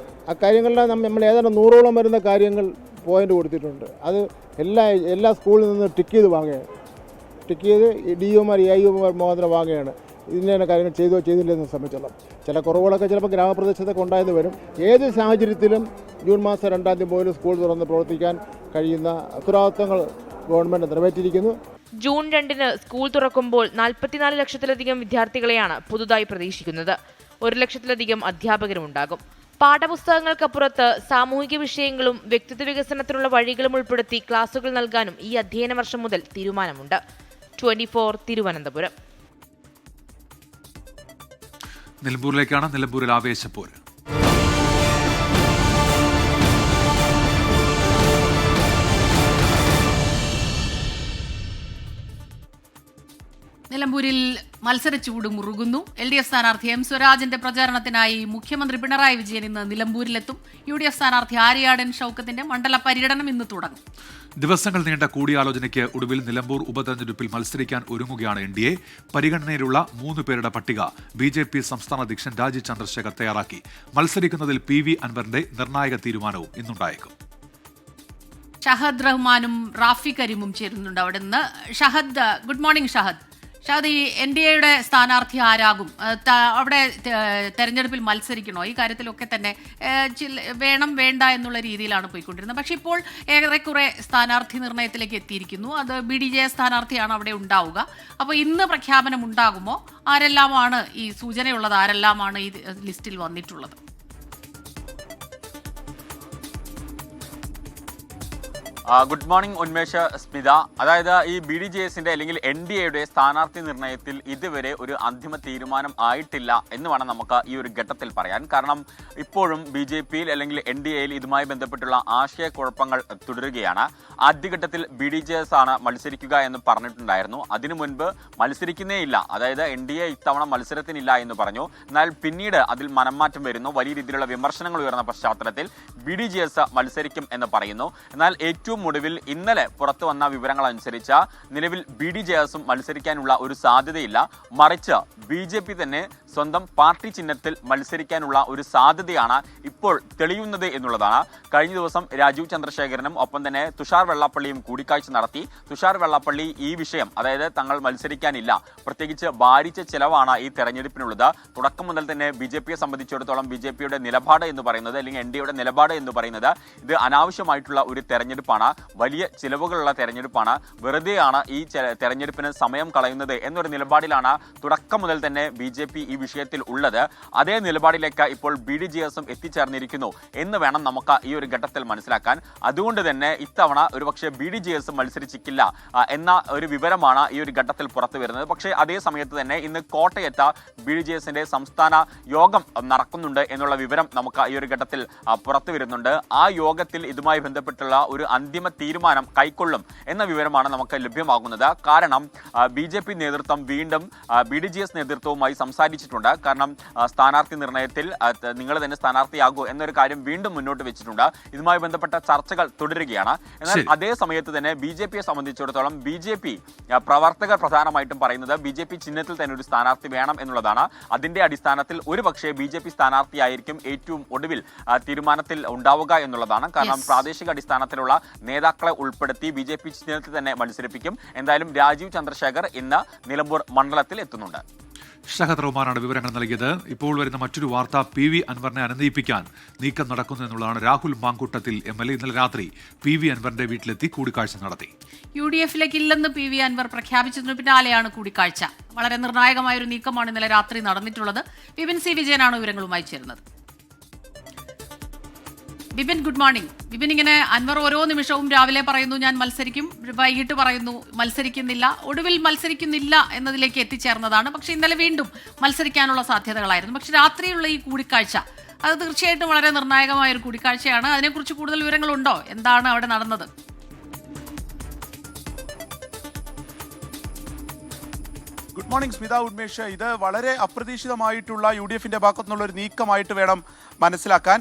അക്കാര്യങ്ങളെല്ലാം നമ്മൾ ഏതാണ്ട് 100ഓളം വരുന്ന കാര്യങ്ങൾ പോയിന്റ് കൊടുത്തിട്ടുണ്ട്. അത് എല്ലാ സ്കൂളിൽ നിന്ന് ടിക്ക് ചെയ്ത് DOമാർ EIOമാർ മുഖാന്തരം വാങ്ങുകയാണ്. ഇതിൻ്റെ കാര്യങ്ങൾ ചെയ്തോ ചെയ്തില്ലെന്ന് സംബന്ധിച്ചോളം ചില കുറവുകളൊക്കെ ചിലപ്പോൾ ഗ്രാമപ്രദേശത്തൊക്കെ ഉണ്ടായെന്ന് വരും. ഏത് സാഹചര്യത്തിലും ജൂൺ മാസം 2-ാം തീയതി പോലും സ്കൂൾ തുറന്ന് പ്രവർത്തിക്കാൻ കഴിയുന്ന ഉത്തരവാദിത്തങ്ങൾ ഗവൺമെൻറ് നിറവേറ്റിയിരിക്കുന്നു. ജൂൺ 2-ന് സ്കൂൾ തുറക്കുമ്പോൾ 44 ലക്ഷത്തിലധികം വിദ്യാർത്ഥികളെയാണ് പുതുതായി പ്രതീക്ഷിക്കുന്നത്. 1 ലക്ഷത്തിലധികം അധ്യാപകരുമുണ്ടാകും. പാഠപുസ്തകങ്ങൾക്കപ്പുറത്ത് സാമൂഹിക വിഷയങ്ങളും വ്യക്തിത്വ വികസനത്തിനുള്ള വഴികളും ഉൾപ്പെടുത്തി ക്ലാസുകൾ നൽകാനും ഈ അധ്യയന വർഷം മുതൽ തീരുമാനമുണ്ട്. 24 തിരുവനന്തപുരം. നിലമ്പൂരിലേക്കാണ്. നിലമ്പൂരിൽ ആവേശപ്പോര്. നിലമ്പൂരിൽ മത്സരച്ചൂട് മുറുകുന്നു. LDF സ്ഥാനാർത്ഥി M സ്വരാജിന്റെ പ്രചാരണത്തിനായി മുഖ്യമന്ത്രി പിണറായി വിജയൻ ഇന്ന് നിലമ്പൂരിലെത്തും. UDF സ്ഥാനാർത്ഥി ആര്യാടൻ ഷൗക്കത്തിന്റെ മണ്ഡല പര്യടനം ഇന്ന് തുടങ്ങും. ദിവസങ്ങൾ നീണ്ട കൂടിയാലോചനയ്ക്ക് ഒടുവിൽ നിലമ്പൂർ ഉപതെരഞ്ഞെടുപ്പിൽ മത്സരിക്കാൻ ഒരുങ്ങുകയാണ് NDA. പരിഗണനയിലുള്ള 3 പേരുടെ പട്ടിക BJP സംസ്ഥാന അധ്യക്ഷൻ രാജീവ് ചന്ദ്രശേഖർ തയ്യാറാക്കി. മത്സരിക്കുന്നതിൽ PV അൻവറിന്റെ നിർണായക തീരുമാനവും ഇന്നുണ്ടായേക്കും. ഷഹദ് റഹ്മാനും റാഫി കരീമും ചേരുന്നുണ്ട് അവിടെ നിന്ന്. Shahad, good morning Shahad. ഷഹദ്, ഈ NDAയുടെ സ്ഥാനാർത്ഥി ആരാകും? അവിടെ തെരഞ്ഞെടുപ്പിൽ മത്സരിക്കണോ? ഈ കാര്യത്തിലൊക്കെ തന്നെ വേണം വേണ്ട എന്നുള്ള രീതിയിലാണ് പോയിക്കൊണ്ടിരുന്നത്. പക്ഷേ ഇപ്പോൾ ഏറെക്കുറെ സ്ഥാനാർത്ഥി നിർണയത്തിലേക്ക് എത്തിയിരിക്കുന്നു. അത് BDJ സ്ഥാനാർത്ഥിയാണ് അവിടെ ഉണ്ടാവുക. അപ്പോൾ ഇന്ന് പ്രഖ്യാപനം ഉണ്ടാകുമോ? ആരെല്ലാമാണ് ഈ സൂചനയുള്ളത്? ആരെല്ലാമാണ് ഈ ലിസ്റ്റിൽ വന്നിട്ടുള്ളത്? Good morning Unmesh, Smitha. അതായത് ഈ BDJSന്റെ അല്ലെങ്കിൽ NDAയുടെ സ്ഥാനാർത്ഥി നിർണയത്തിൽ ഇതുവരെ ഒരു അന്തിമ തീരുമാനം ആയിട്ടില്ല എന്ന് വേണം നമുക്ക് ഈ ഒരു ഘട്ടത്തിൽ പറയാൻ. കാരണം ഇപ്പോഴും BJPയിൽ അല്ലെങ്കിൽ NDAയിൽ ഇതുമായി ബന്ധപ്പെട്ടുള്ള ആശയക്കുഴപ്പങ്ങൾ തുടരുകയാണ്. ആദ്യഘട്ടത്തിൽ BDJS ആണ് മത്സരിക്കുക എന്ന് പറഞ്ഞിട്ടുണ്ടായിരുന്നു. അതിനു മുൻപ് മത്സരിക്കുന്നേയില്ല, അതായത് NDA ഇത്തവണ മത്സരത്തിനില്ല എന്ന് പറഞ്ഞു. എന്നാൽ പിന്നീട് അതിൽ മനംമാറ്റം വരുന്നു. വലിയ രീതിയിലുള്ള വിമർശനങ്ങൾ ഉയർന്ന പശ്ചാത്തലത്തിൽ BDJS മത്സരിക്കും എന്ന് പറയുന്നു. എന്നാൽ ഏറ്റവും ഒടുവിൽ ഇന്നലെ പുറത്തു വന്ന വിവരങ്ങൾ അനുസരിച്ച് നിലവിൽ BDJSും മത്സരിക്കാനുള്ള ഒരു സാധ്യതയില്ല. മറിച്ച് BJP തന്നെ സ്വന്തം പാർട്ടി ചിഹ്നത്തിൽ മത്സരിക്കാനുള്ള ഒരു സാധ്യതയാണ് ഇപ്പോൾ തെളിയുന്നത് എന്നുള്ളതാണ്. കഴിഞ്ഞ ദിവസം രാജീവ് ചന്ദ്രശേഖരനും ഒപ്പം തന്നെ തുഷാർ വെള്ളാപ്പള്ളിയും കൂടിക്കാഴ്ച നടത്തി. തുഷാർ വെള്ളാപ്പള്ളി ഈ വിഷയം, അതായത് തങ്ങൾ മത്സരിക്കാനില്ല, പ്രത്യേകിച്ച് ഭാരിച്ച ചെലവാണ് ഈ തെരഞ്ഞെടുപ്പിനുള്ളത്. തുടക്കം മുതൽ തന്നെ BJPയെ സംബന്ധിച്ചിടത്തോളം BJPയുടെ നിലപാട് എന്ന് പറയുന്നത്, അല്ലെങ്കിൽ NDAയുടെ നിലപാട് എന്ന് പറയുന്നത്, ഇത് അനാവശ്യമായിട്ടുള്ള ഒരു തെരഞ്ഞെടുപ്പാണ്, വലിയ ചിലവുകളുള്ള തെരഞ്ഞെടുപ്പാണ്, വെറുതെയാണ് ഈ തെരഞ്ഞെടുപ്പിന് സമയം കളയുന്നത് എന്നൊരു നിലപാടിലാണ് തുടക്കം മുതൽ തന്നെ BJP ഈ വിഷയത്തിൽ ഉള്ളത്. അതേ നിലപാടിലേക്ക് ഇപ്പോൾ BDJSും എത്തിച്ചേർന്നിരിക്കുന്നു എന്ന് വേണം നമുക്ക് ഈ ഒരു ഘട്ടത്തിൽ മനസ്സിലാക്കാൻ. അതുകൊണ്ട് തന്നെ ഇത്തവണ ഒരുപക്ഷെ BDJS മത്സരിച്ചിട്ടില്ല എന്ന ഒരു വിവരമാണ് ഈ ഒരു ഘട്ടത്തിൽ പുറത്തു വരുന്നത്. പക്ഷേ അതേ സമയത്ത് തന്നെ ഇന്ന് കോട്ടയത്ത് BDJSന്റെ സംസ്ഥാന യോഗം നടക്കുന്നുണ്ട് എന്നുള്ള വിവരം നമുക്ക് ഈ ഒരു ഘട്ടത്തിൽ പുറത്തു വരുന്നുണ്ട്. ആ യോഗത്തിൽ ഇതുമായി ബന്ധപ്പെട്ടുള്ള ഒരു അന്തിമ അന്തിമ തീരുമാനം കൈക്കൊള്ളും എന്ന വിവരമാണ് നമുക്ക് ലഭ്യമാകുന്നത്. കാരണം BJP നേതൃത്വം വീണ്ടും BDJS നേതൃത്വവുമായി സംസാരിച്ചിട്ടുണ്ട്. കാരണം സ്ഥാനാർത്ഥി നിർണയത്തിൽ നിങ്ങൾ തന്നെ സ്ഥാനാർത്ഥിയാകൂ എന്നൊരു കാര്യം വീണ്ടും മുന്നോട്ട് വെച്ചിട്ടുണ്ട്. ഇതുമായി ബന്ധപ്പെട്ട ചർച്ചകൾ തുടരുകയാണ്. എന്നാൽ അതേ സമയത്ത് തന്നെ BJPയെ സംബന്ധിച്ചിടത്തോളം BJP പ്രവർത്തകർ പ്രധാനമായിട്ടും പറയുന്നത് BJP ചിഹ്നത്തിൽ തന്നെ ഒരു സ്ഥാനാർത്ഥി വേണം എന്നുള്ളതാണ്. അതിന്റെ അടിസ്ഥാനത്തിൽ ഒരുപക്ഷെ BJP സ്ഥാനാർത്ഥിയായിരിക്കും ഏറ്റവും ഒടുവിൽ തീരുമാനത്തിൽ ഉണ്ടാവുക എന്നുള്ളതാണ്. കാരണം പ്രാദേശിക അടിസ്ഥാനത്തിലുള്ള നേതാക്കളെ ഉൾപ്പെടുത്തി BJP ചിഹ്നത്തിൽ തന്നെ മത്സരിപ്പിക്കും. എന്തായാലും രാജീവ് ചന്ദ്രശേഖർ ഇന്ന് നിലമ്പൂർ മണ്ഡലത്തിൽ എത്തുന്നുണ്ട്. ഷഹദ് റഹ്മാനാണ് വിവരങ്ങൾ നൽകിയത്. ഇപ്പോൾ വരുന്ന മറ്റൊരു വാർത്ത, PV അൻവറിനെ അനുനയിപ്പിക്കാൻ നീക്കം നടക്കുന്നു എന്നുള്ളതാണ്. രാഹുൽ മാങ്കൂട്ടത്തിൽ MLA ഇന്നലെ രാത്രി PV അൻവറിന്റെ വീട്ടിലെത്തി കൂടിക്കാഴ്ച നടത്തി. UDF-ലേക്ക് ഇല്ലെന്ന് PV അൻവർ പ്രഖ്യാപിച്ചതിനു പിന്നാലെയാണ് കൂടിക്കാഴ്ച. വളരെ നിർണായകമായ ഒരു നീക്കമാണ് ഇന്നലെ രാത്രി നടന്നിട്ടുള്ളത്. വിപിൻ C. വിജയനാണ് വിവരങ്ങളുമായി ചേരുന്നത്. Vipin, good morning. വിപിൻ, ഇങ്ങനെ അൻവർ ഓരോ നിമിഷവും രാവിലെ പറയുന്നു ഞാൻ മത്സരിക്കും, വൈകിട്ട് പറയുന്നു മത്സരിക്കുന്നില്ല, ഒടുവിൽ മത്സരിക്കുന്നില്ല എന്നതിലേക്ക് എത്തിച്ചേർന്നതാണ്. പക്ഷെ ഇന്നലെ വീണ്ടും മത്സരിക്കാനുള്ള സാധ്യതകളായിരുന്നു. പക്ഷെ രാത്രിയുള്ള ഈ കൂടിക്കാഴ്ച അത് തീർച്ചയായിട്ടും വളരെ നിർണായകമായ ഒരു കൂടിക്കാഴ്ചയാണ്. അതിനെക്കുറിച്ച് കൂടുതൽ വിവരങ്ങളുണ്ടോ? എന്താണ് അവിടെ നടന്നത്? Good morning Smitha, Unmesh. ഇത് വളരെ അപ്രതീക്ഷിതമായിട്ടുള്ള UDF-ന്റെ ഭാഗത്തു നിന്നുള്ള ഒരു നീക്കമായിട്ട് വേണം മനസ്സിലാക്കാൻ.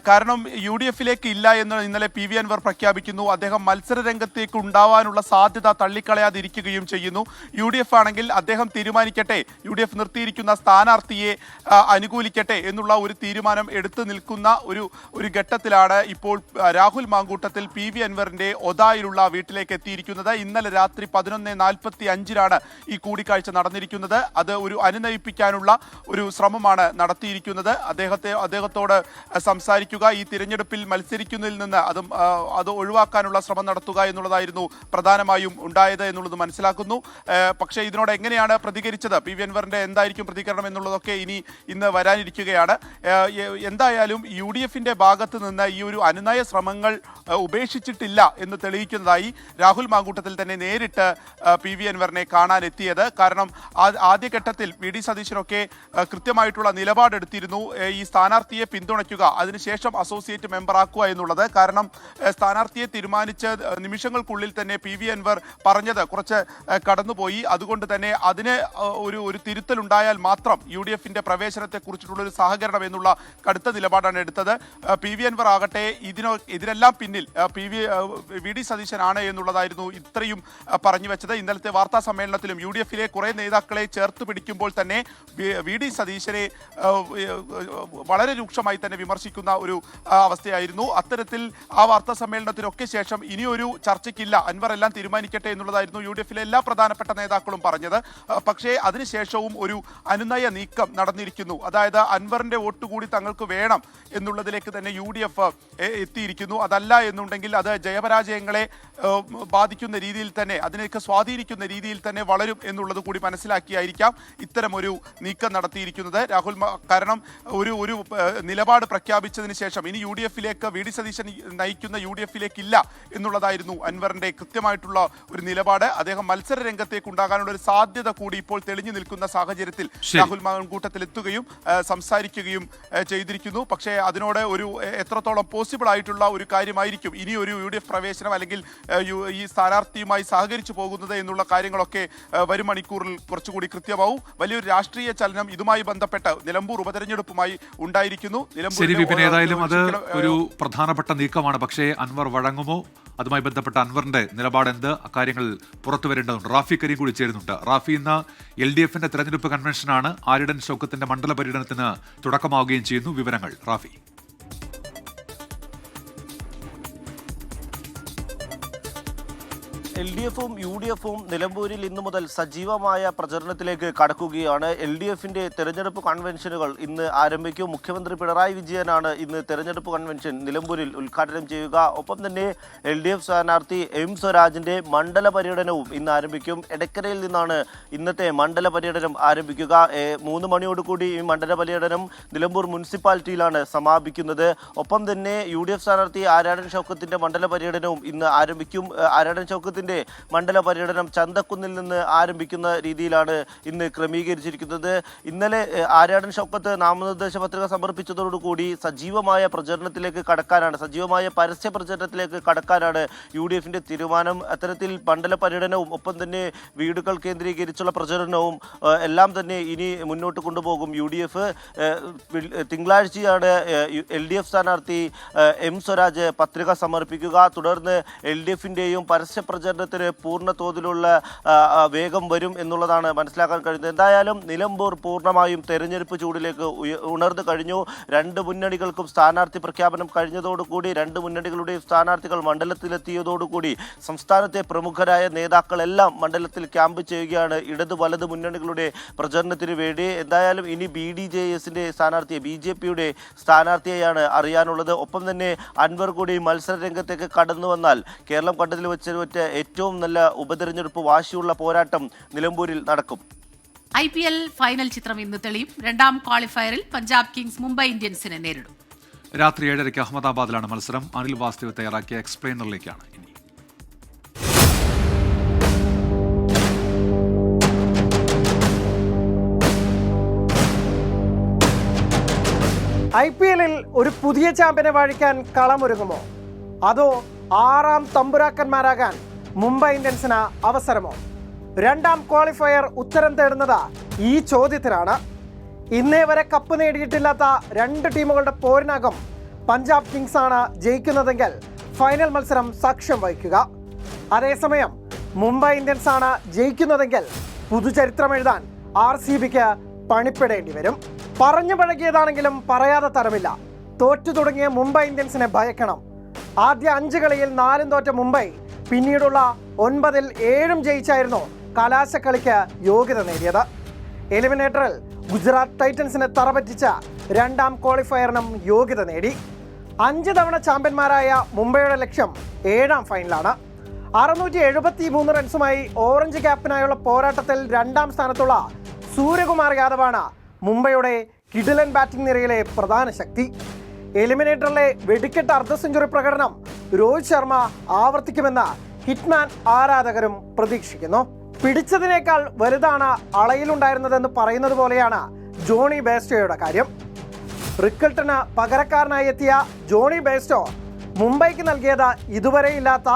കാരണം UDF-ലേക്ക് ഇല്ല എന്ന് ഇന്നലെ PV അൻവർ പ്രഖ്യാപിക്കുന്നു. അദ്ദേഹം മത്സര രംഗത്തേക്ക് ഉണ്ടാവാനുള്ള സാധ്യത തള്ളിക്കളയാതിരിക്കുകയും ചെയ്യുന്നു. UDF ആണെങ്കിൽ അദ്ദേഹം തീരുമാനിക്കട്ടെ, UDF നിർത്തിയിരിക്കുന്ന സ്ഥാനാർത്ഥിയെ അനുകൂലിക്കട്ടെ എന്നുള്ള ഒരു തീരുമാനം എടുത്തു നിൽക്കുന്ന ഒരു ഘട്ടത്തിലാണ് ഇപ്പോൾ രാഹുൽ മാങ്കൂട്ടത്തിൽ PV അൻവറിന്റെ ഒതായിലുള്ള വീട്ടിലേക്ക് എത്തിയിരിക്കുന്നത്. ഇന്നലെ രാത്രി 11:45 ഈ കൂടിക്കാഴ്ച നടന്നിരിക്കുന്നത്. അത് ഒരു അനുനയിപ്പിക്കാനുള്ള ഒരു ശ്രമമാണ് നടത്തിയിരിക്കുന്നത്. അദ്ദേഹത്തോട് സംസാരിക്കുക, ഈ തിരഞ്ഞെടുപ്പിൽ മത്സരിക്കുന്നതിൽ നിന്ന് അത് ഒഴിവാക്കാനുള്ള ശ്രമം നടത്തുക എന്നുള്ളതായിരുന്നു പ്രധാനമായും ഉണ്ടായത് എന്നുള്ളത് മനസ്സിലാക്കുന്നു. പക്ഷേ ഇതിനോട് എങ്ങനെയാണ് പ്രതികരിച്ചത്, PV അൻവറിന്റെ എന്തായിരിക്കും പ്രതികരണം എന്നുള്ളതൊക്കെ ഇന്ന് വരാനിരിക്കുകയാണ്. എന്തായാലും UDF-ന്റെ ഭാഗത്ത് നിന്ന് ഈ ഒരു അനുനയ ശ്രമങ്ങൾ ഉപേക്ഷിച്ചിട്ടില്ല എന്ന് തെളിയിക്കുന്നതായി രാഹുൽ മാങ്കൂട്ടത്തിൽ തന്നെ നേരിട്ട് PV അൻവറിനെ കാണാൻ എത്തിയത്. കാരണം ആദ്യഘട്ടത്തിൽ VD സതീശനൊക്കെ കൃത്യമായിട്ടുള്ള നിലപാടെടുത്തിരുന്നു, ഈ സ്ഥാനാർത്ഥിയെ പിന്തുണയ്ക്കുക, അതിനുശേഷം അസോസിയേറ്റ് മെമ്പറാക്കുക എന്നുള്ളത്. കാരണം സ്ഥാനാർത്ഥിയെ തീരുമാനിച്ച നിമിഷങ്ങൾക്കുള്ളിൽ തന്നെ PV അൻവർ പറഞ്ഞത് കുറച്ച് കടന്നുപോയി. അതുകൊണ്ട് തന്നെ അതിന് ഒരു തിരുത്തലുണ്ടായാൽ മാത്രം UDF-ന്റെ പ്രവേശനത്തെക്കുറിച്ചിട്ടുള്ള ഒരു സഹകരണം എന്നുള്ള കടുത്ത നിലപാടാണ് എടുത്തത്. PV അൻവർ ആകട്ടെ ഇതിനെല്ലാം പിന്നിൽ VD സതീശനാണ് എന്നുള്ളതായിരുന്നു ഇത്രയും പറഞ്ഞു വെച്ചത്. ഇന്നലത്തെ വാർത്താ സമ്മേളനത്തിലും UDF-ലെ കുറെ നേതാക്കളെ ചേർത്ത് പിടിക്കുമ്പോൾ തന്നെ VD സതീശനെ വളരെ രൂക്ഷമായി തന്നെ വിമർശിക്കുന്ന ഒരു അവസ്ഥയായിരുന്നു. അത്തരത്തിൽ ആ വാർത്താ സമ്മേളനത്തിനൊക്കെ ശേഷം ഇനിയൊരു ചർച്ചയ്ക്കില്ല, അൻവർ എല്ലാം തീരുമാനിക്കട്ടെ എന്നുള്ളതായിരുന്നു UDF-ലെ എല്ലാ പ്രധാനപ്പെട്ട നേതാക്കളും പറഞ്ഞത്. പക്ഷേ അതിനുശേഷവും ഒരു അനുനയ നീക്കം നടന്നിരിക്കുന്നു. അതായത് അൻവറിന്റെ വോട്ട് കൂടി തങ്ങൾക്ക് വേണം എന്നുള്ളതിലേക്ക് തന്നെ UDF എത്തിയിരിക്കുന്നു. അതല്ല എന്നുണ്ടെങ്കിൽ അത് ജയപരാജയങ്ങളെ ബാധിക്കുന്ന രീതിയിൽ തന്നെ, അതിനെയൊക്കെ സ്വാധീനിക്കുന്ന രീതിയിൽ തന്നെ വളരും എന്നുള്ളത് കൂടി മനസ്സിലാക്കിയായിരിക്കാം ഇത്തരം ഒരു നീക്കം നടത്തിയിരിക്കുന്നത് രാഹുൽ. കാരണം ഒരു നിലപാട് പ്രഖ്യാപിച്ചതിന് ശേഷം ഇനി UDF-ലേക്ക് VD സതീശൻ നയിക്കുന്ന UDF-ലേക്ക് ഇല്ല എന്നുള്ളതായിരുന്നു അൻവറിന്റെ കൃത്യമായിട്ടുള്ള ഒരു നിലപാട്. അദ്ദേഹം മത്സര രംഗത്തേക്ക് ഉണ്ടാകാനുള്ള ഒരു സാധ്യത കൂടി ഇപ്പോൾ തെളിഞ്ഞു നിൽക്കുന്ന സാഹചര്യത്തിൽ രാഹുൽ മാങ്കൂട്ടത്തിൽ എത്തുകയും സംസാരിക്കുകയും ചെയ്തിരിക്കുന്നു. പക്ഷേ അതിനോട് ഒരു എത്രത്തോളം പോസിബിൾ ആയിട്ടുള്ള ഒരു കാര്യമായിരിക്കും ഇനി ഒരു UDF പ്രവേശനം അല്ലെങ്കിൽ ഈ സ്ഥാനാർത്ഥിയുമായി സഹകരിച്ചു പോകുന്നത് എന്നുള്ള കാര്യങ്ങളൊക്കെ വരും മണിക്കൂറിൽ കുറച്ചുകൂടി കൃത്യമാവും. വലിയൊരു രാഷ്ട്രീയ ചലനം ഇതുമായി ബന്ധപ്പെട്ട് നിലമ്പൂർ ഉപതെരഞ്ഞെടുപ്പുമായി ഉണ്ടായിരിക്കുന്നു. ഏതായാലും അത് ഒരു പ്രധാനപ്പെട്ട നീക്കമാണ്. പക്ഷേ അൻവർ വഴങ്ങുമോ, അതുമായി ബന്ധപ്പെട്ട അൻവറിന്റെ നിലപാട് എന്ത്, അക്കാര്യങ്ങൾ പുറത്തു വരേണ്ടതുണ്ട്. റാഫി കരീം കൂടി ചേരുന്നുണ്ട്. റാഫി, ഇന്ന് LDF-ന്റെ തെരഞ്ഞെടുപ്പ് കൺവെൻഷനാണ്. ആര്യടൻ ഷൗക്കത്തിന്റെ മണ്ഡല പര്യടനത്തിന് തുടക്കമാവുകയും ചെയ്യുന്നു. വിവരങ്ങൾ റാഫി. LDF-ഉം UDF-ഉം നിലമ്പൂരിൽ ഇന്നു മുതൽ സജീവമായ പ്രചരണത്തിലേക്ക് കടക്കുകയാണ്. LDF-ന്റെ തെരഞ്ഞെടുപ്പ് കൺവെൻഷനുകൾ ഇന്ന് ആരംഭിക്കും. മുഖ്യമന്ത്രി പിണറായി വിജയനാണ് ഇന്ന് തെരഞ്ഞെടുപ്പ് കൺവെൻഷൻ നിലമ്പൂരിൽ ഉദ്ഘാടനം ചെയ്യുക. ഒപ്പം തന്നെ LDF സ്ഥാനാർത്ഥി M സ്വരാജിന്റെ മണ്ഡല പര്യടനവും ഇന്ന് ആരംഭിക്കും. എടക്കരയിൽ നിന്നാണ് ഇന്നത്തെ മണ്ഡല പര്യടനം ആരംഭിക്കുക. 3 മണിയോടുകൂടി ഈ മണ്ഡല പര്യടനം നിലമ്പൂർ മുനിസിപ്പാലിറ്റിയിലാണ് സമാപിക്കുന്നത്. ഒപ്പം തന്നെ UDF സ്ഥാനാർത്ഥി ആര്യാടൻ ഷൗക്കത്തിന്റെ മണ്ഡല പര്യടനവും ഇന്ന് ആരംഭിക്കും. ആര്യാടൻ ഷൗക്കത്തിന്റെ UDFിന്റെ മണ്ഡല പര്യടനം ചന്തക്കുന്നിൽ നിന്ന് ആരംഭിക്കുന്ന രീതിയിലാണ് ഇന്ന് ക്രമീകരിച്ചിരിക്കുന്നത്. ഇന്നലെ ആര്യാടൻ ഷൗക്കത്ത് നാമനിർദ്ദേശ പത്രിക സമർപ്പിച്ചതോടുകൂടി സജീവമായ പ്രചരണത്തിലേക്ക് കടക്കാനാണ്, സജീവമായ പരസ്യ പ്രചരണത്തിലേക്ക് കടക്കാനാണ് UDFിന്റെ തീരുമാനം. അത്തരത്തിൽ മണ്ഡല പര്യടനവും ഒപ്പം തന്നെ വീടുകൾ കേന്ദ്രീകരിച്ചുള്ള പ്രചരണവും എല്ലാം തന്നെ ഇനി മുന്നോട്ട് കൊണ്ടുപോകും UDF. തിങ്കളാഴ്ചയാണ് LDF സ്ഥാനാർത്ഥി M സ്വരാജ് പത്രിക സമർപ്പിക്കുക. തുടർന്ന് LDFിന്റെയും പരസ്യ പ്രചരണത്തിന് പൂർണ്ണ തോതിലുള്ള വേഗം വരും എന്നുള്ളതാണ് മനസ്സിലാക്കാൻ കഴിയുന്നത്. എന്തായാലും നിലമ്പൂർ പൂർണ്ണമായും തെരഞ്ഞെടുപ്പ് ചൂടിലേക്ക് ഉണർന്നു കഴിഞ്ഞു. രണ്ട് മുന്നണികൾക്കും സ്ഥാനാർത്ഥി പ്രഖ്യാപനം കഴിഞ്ഞതോടുകൂടി, രണ്ട് മുന്നണികളുടെയും സ്ഥാനാർത്ഥികൾ മണ്ഡലത്തിലെത്തിയതോടുകൂടി സംസ്ഥാനത്തെ പ്രമുഖരായ നേതാക്കളെല്ലാം മണ്ഡലത്തിൽ ക്യാമ്പ് ചെയ്യുകയാണ് ഇടത് വലത് മുന്നണികളുടെ പ്രചരണത്തിന് വേണ്ടി. എന്തായാലും ഇനി BDJSന്റെ സ്ഥാനാർത്ഥിയെ, BJPയുടെ സ്ഥാനാർത്ഥിയെയാണ് അറിയാനുള്ളത്. ഒപ്പം തന്നെ അൻവർ കൂടി മത്സര രംഗത്തേക്ക് കടന്നു വന്നാൽ കേരളം കണ്ടതിൽ വെച്ച ഏറ്റവും നല്ല ഉപതെരഞ്ഞെടുപ്പ് വാശിയുള്ള പോരാട്ടം നിലമ്പൂരിൽ നടക്കും. IPL ഫൈനൽ ചിത്രം ഇന്ന് തെളിയും. രണ്ടാം ക്വാളിഫയറിൽ പഞ്ചാബ് കിങ്സ് മുംബൈ ഇന്ത്യൻസിനെ നേരിടും. രാത്രി 7:30 അഹമ്മദാബാദിലാണ് മത്സരം. അനിൽ വാസ്തവ് തയ്യാറാക്കിയ എക്സ്പ്ലെയിനറിലേക്കാണ് ഇനി. IPLൽ ഒരു പുതിയ ചാമ്പ്യനെ വാഴിക്കാൻ കളമൊരുങ്ങുമോ, അതോ ആറാം തമ്പുരാക്കന്മാരാകാൻ മുംബൈ ഇന്ത്യൻസിന് അവസരമോ? രണ്ടാം ക്വാളിഫയർ ഉത്തരം തേടുന്നത് ഈ ചോദ്യത്തിനാണ്. ഇന്നേ വരെ കപ്പ് നേടിയിട്ടില്ലാത്ത രണ്ട് ടീമുകളുടെ പോരിനകം പഞ്ചാബ് കിങ്സ് ആണ് ജയിക്കുന്നതെങ്കിൽ ഫൈനൽ മത്സരം സാക്ഷ്യം വഹിക്കുക. അതേസമയം മുംബൈ ഇന്ത്യൻസ് ആണ് ജയിക്കുന്നതെങ്കിൽ പുതുചരിത്രം എഴുതാൻ RCBക്ക് പണിപ്പെടേണ്ടി വരും. പറഞ്ഞു പഴകിയതാണെങ്കിലും പറയാതെ തരമില്ല. തോറ്റു തുടങ്ങിയ മുംബൈ ഇന്ത്യൻസിനെ ഭയക്കണം. ആദ്യ 5 കളിയിൽ 4 തോറ്റ മുംബൈ പിന്നീടുള്ള 9-ൽ 7 ജയിച്ചായിരുന്നു കലാശക്കളിക്ക് യോഗ്യത നേടിയത്. എലിമിനേറ്ററിൽ ഗുജറാത്ത് ടൈറ്റൻസിനെ തറപറ്റിച്ച രണ്ടാം ക്വാളിഫയറിനും യോഗ്യത നേടി. 5 തവണ ചാമ്പ്യന്മാരായ മുംബൈയുടെ ലക്ഷ്യം 7ാം ഫൈനലാണ്. 673 റൺസുമായി ഓറഞ്ച് ക്യാപ്പിനായുള്ള പോരാട്ടത്തിൽ 2ാം സ്ഥാനത്തുള്ള സൂര്യകുമാർ യാദവാണ് മുംബൈയുടെ കിടിലൻ ബാറ്റിംഗ് നിരയിലെ പ്രധാന ശക്തി. എലിമിനേറ്ററിലെ വെടിക്കെട്ട് അർദ്ധ സെഞ്ചുറി പ്രകടനം രോഹിത് ശർമ്മ ആവർത്തിക്കുമെന്ന് ഹിറ്റ്മാൻ ആരാധകരും പ്രതീക്ഷിക്കുന്നു. പിടിച്ചതിനേക്കാൾ വലുതാണ് അളയിലുണ്ടായിരുന്നതെന്ന് പറയുന്നത് പോലെയാണ് ജോണി ബേസ്റ്റോയുടെ കാര്യം. റിക്കൾട്ടന് പകരക്കാരനായി എത്തിയ ജോണി ബേസ്റ്റോ മുംബൈക്ക് നൽകിയത് ഇതുവരെയില്ലാത്ത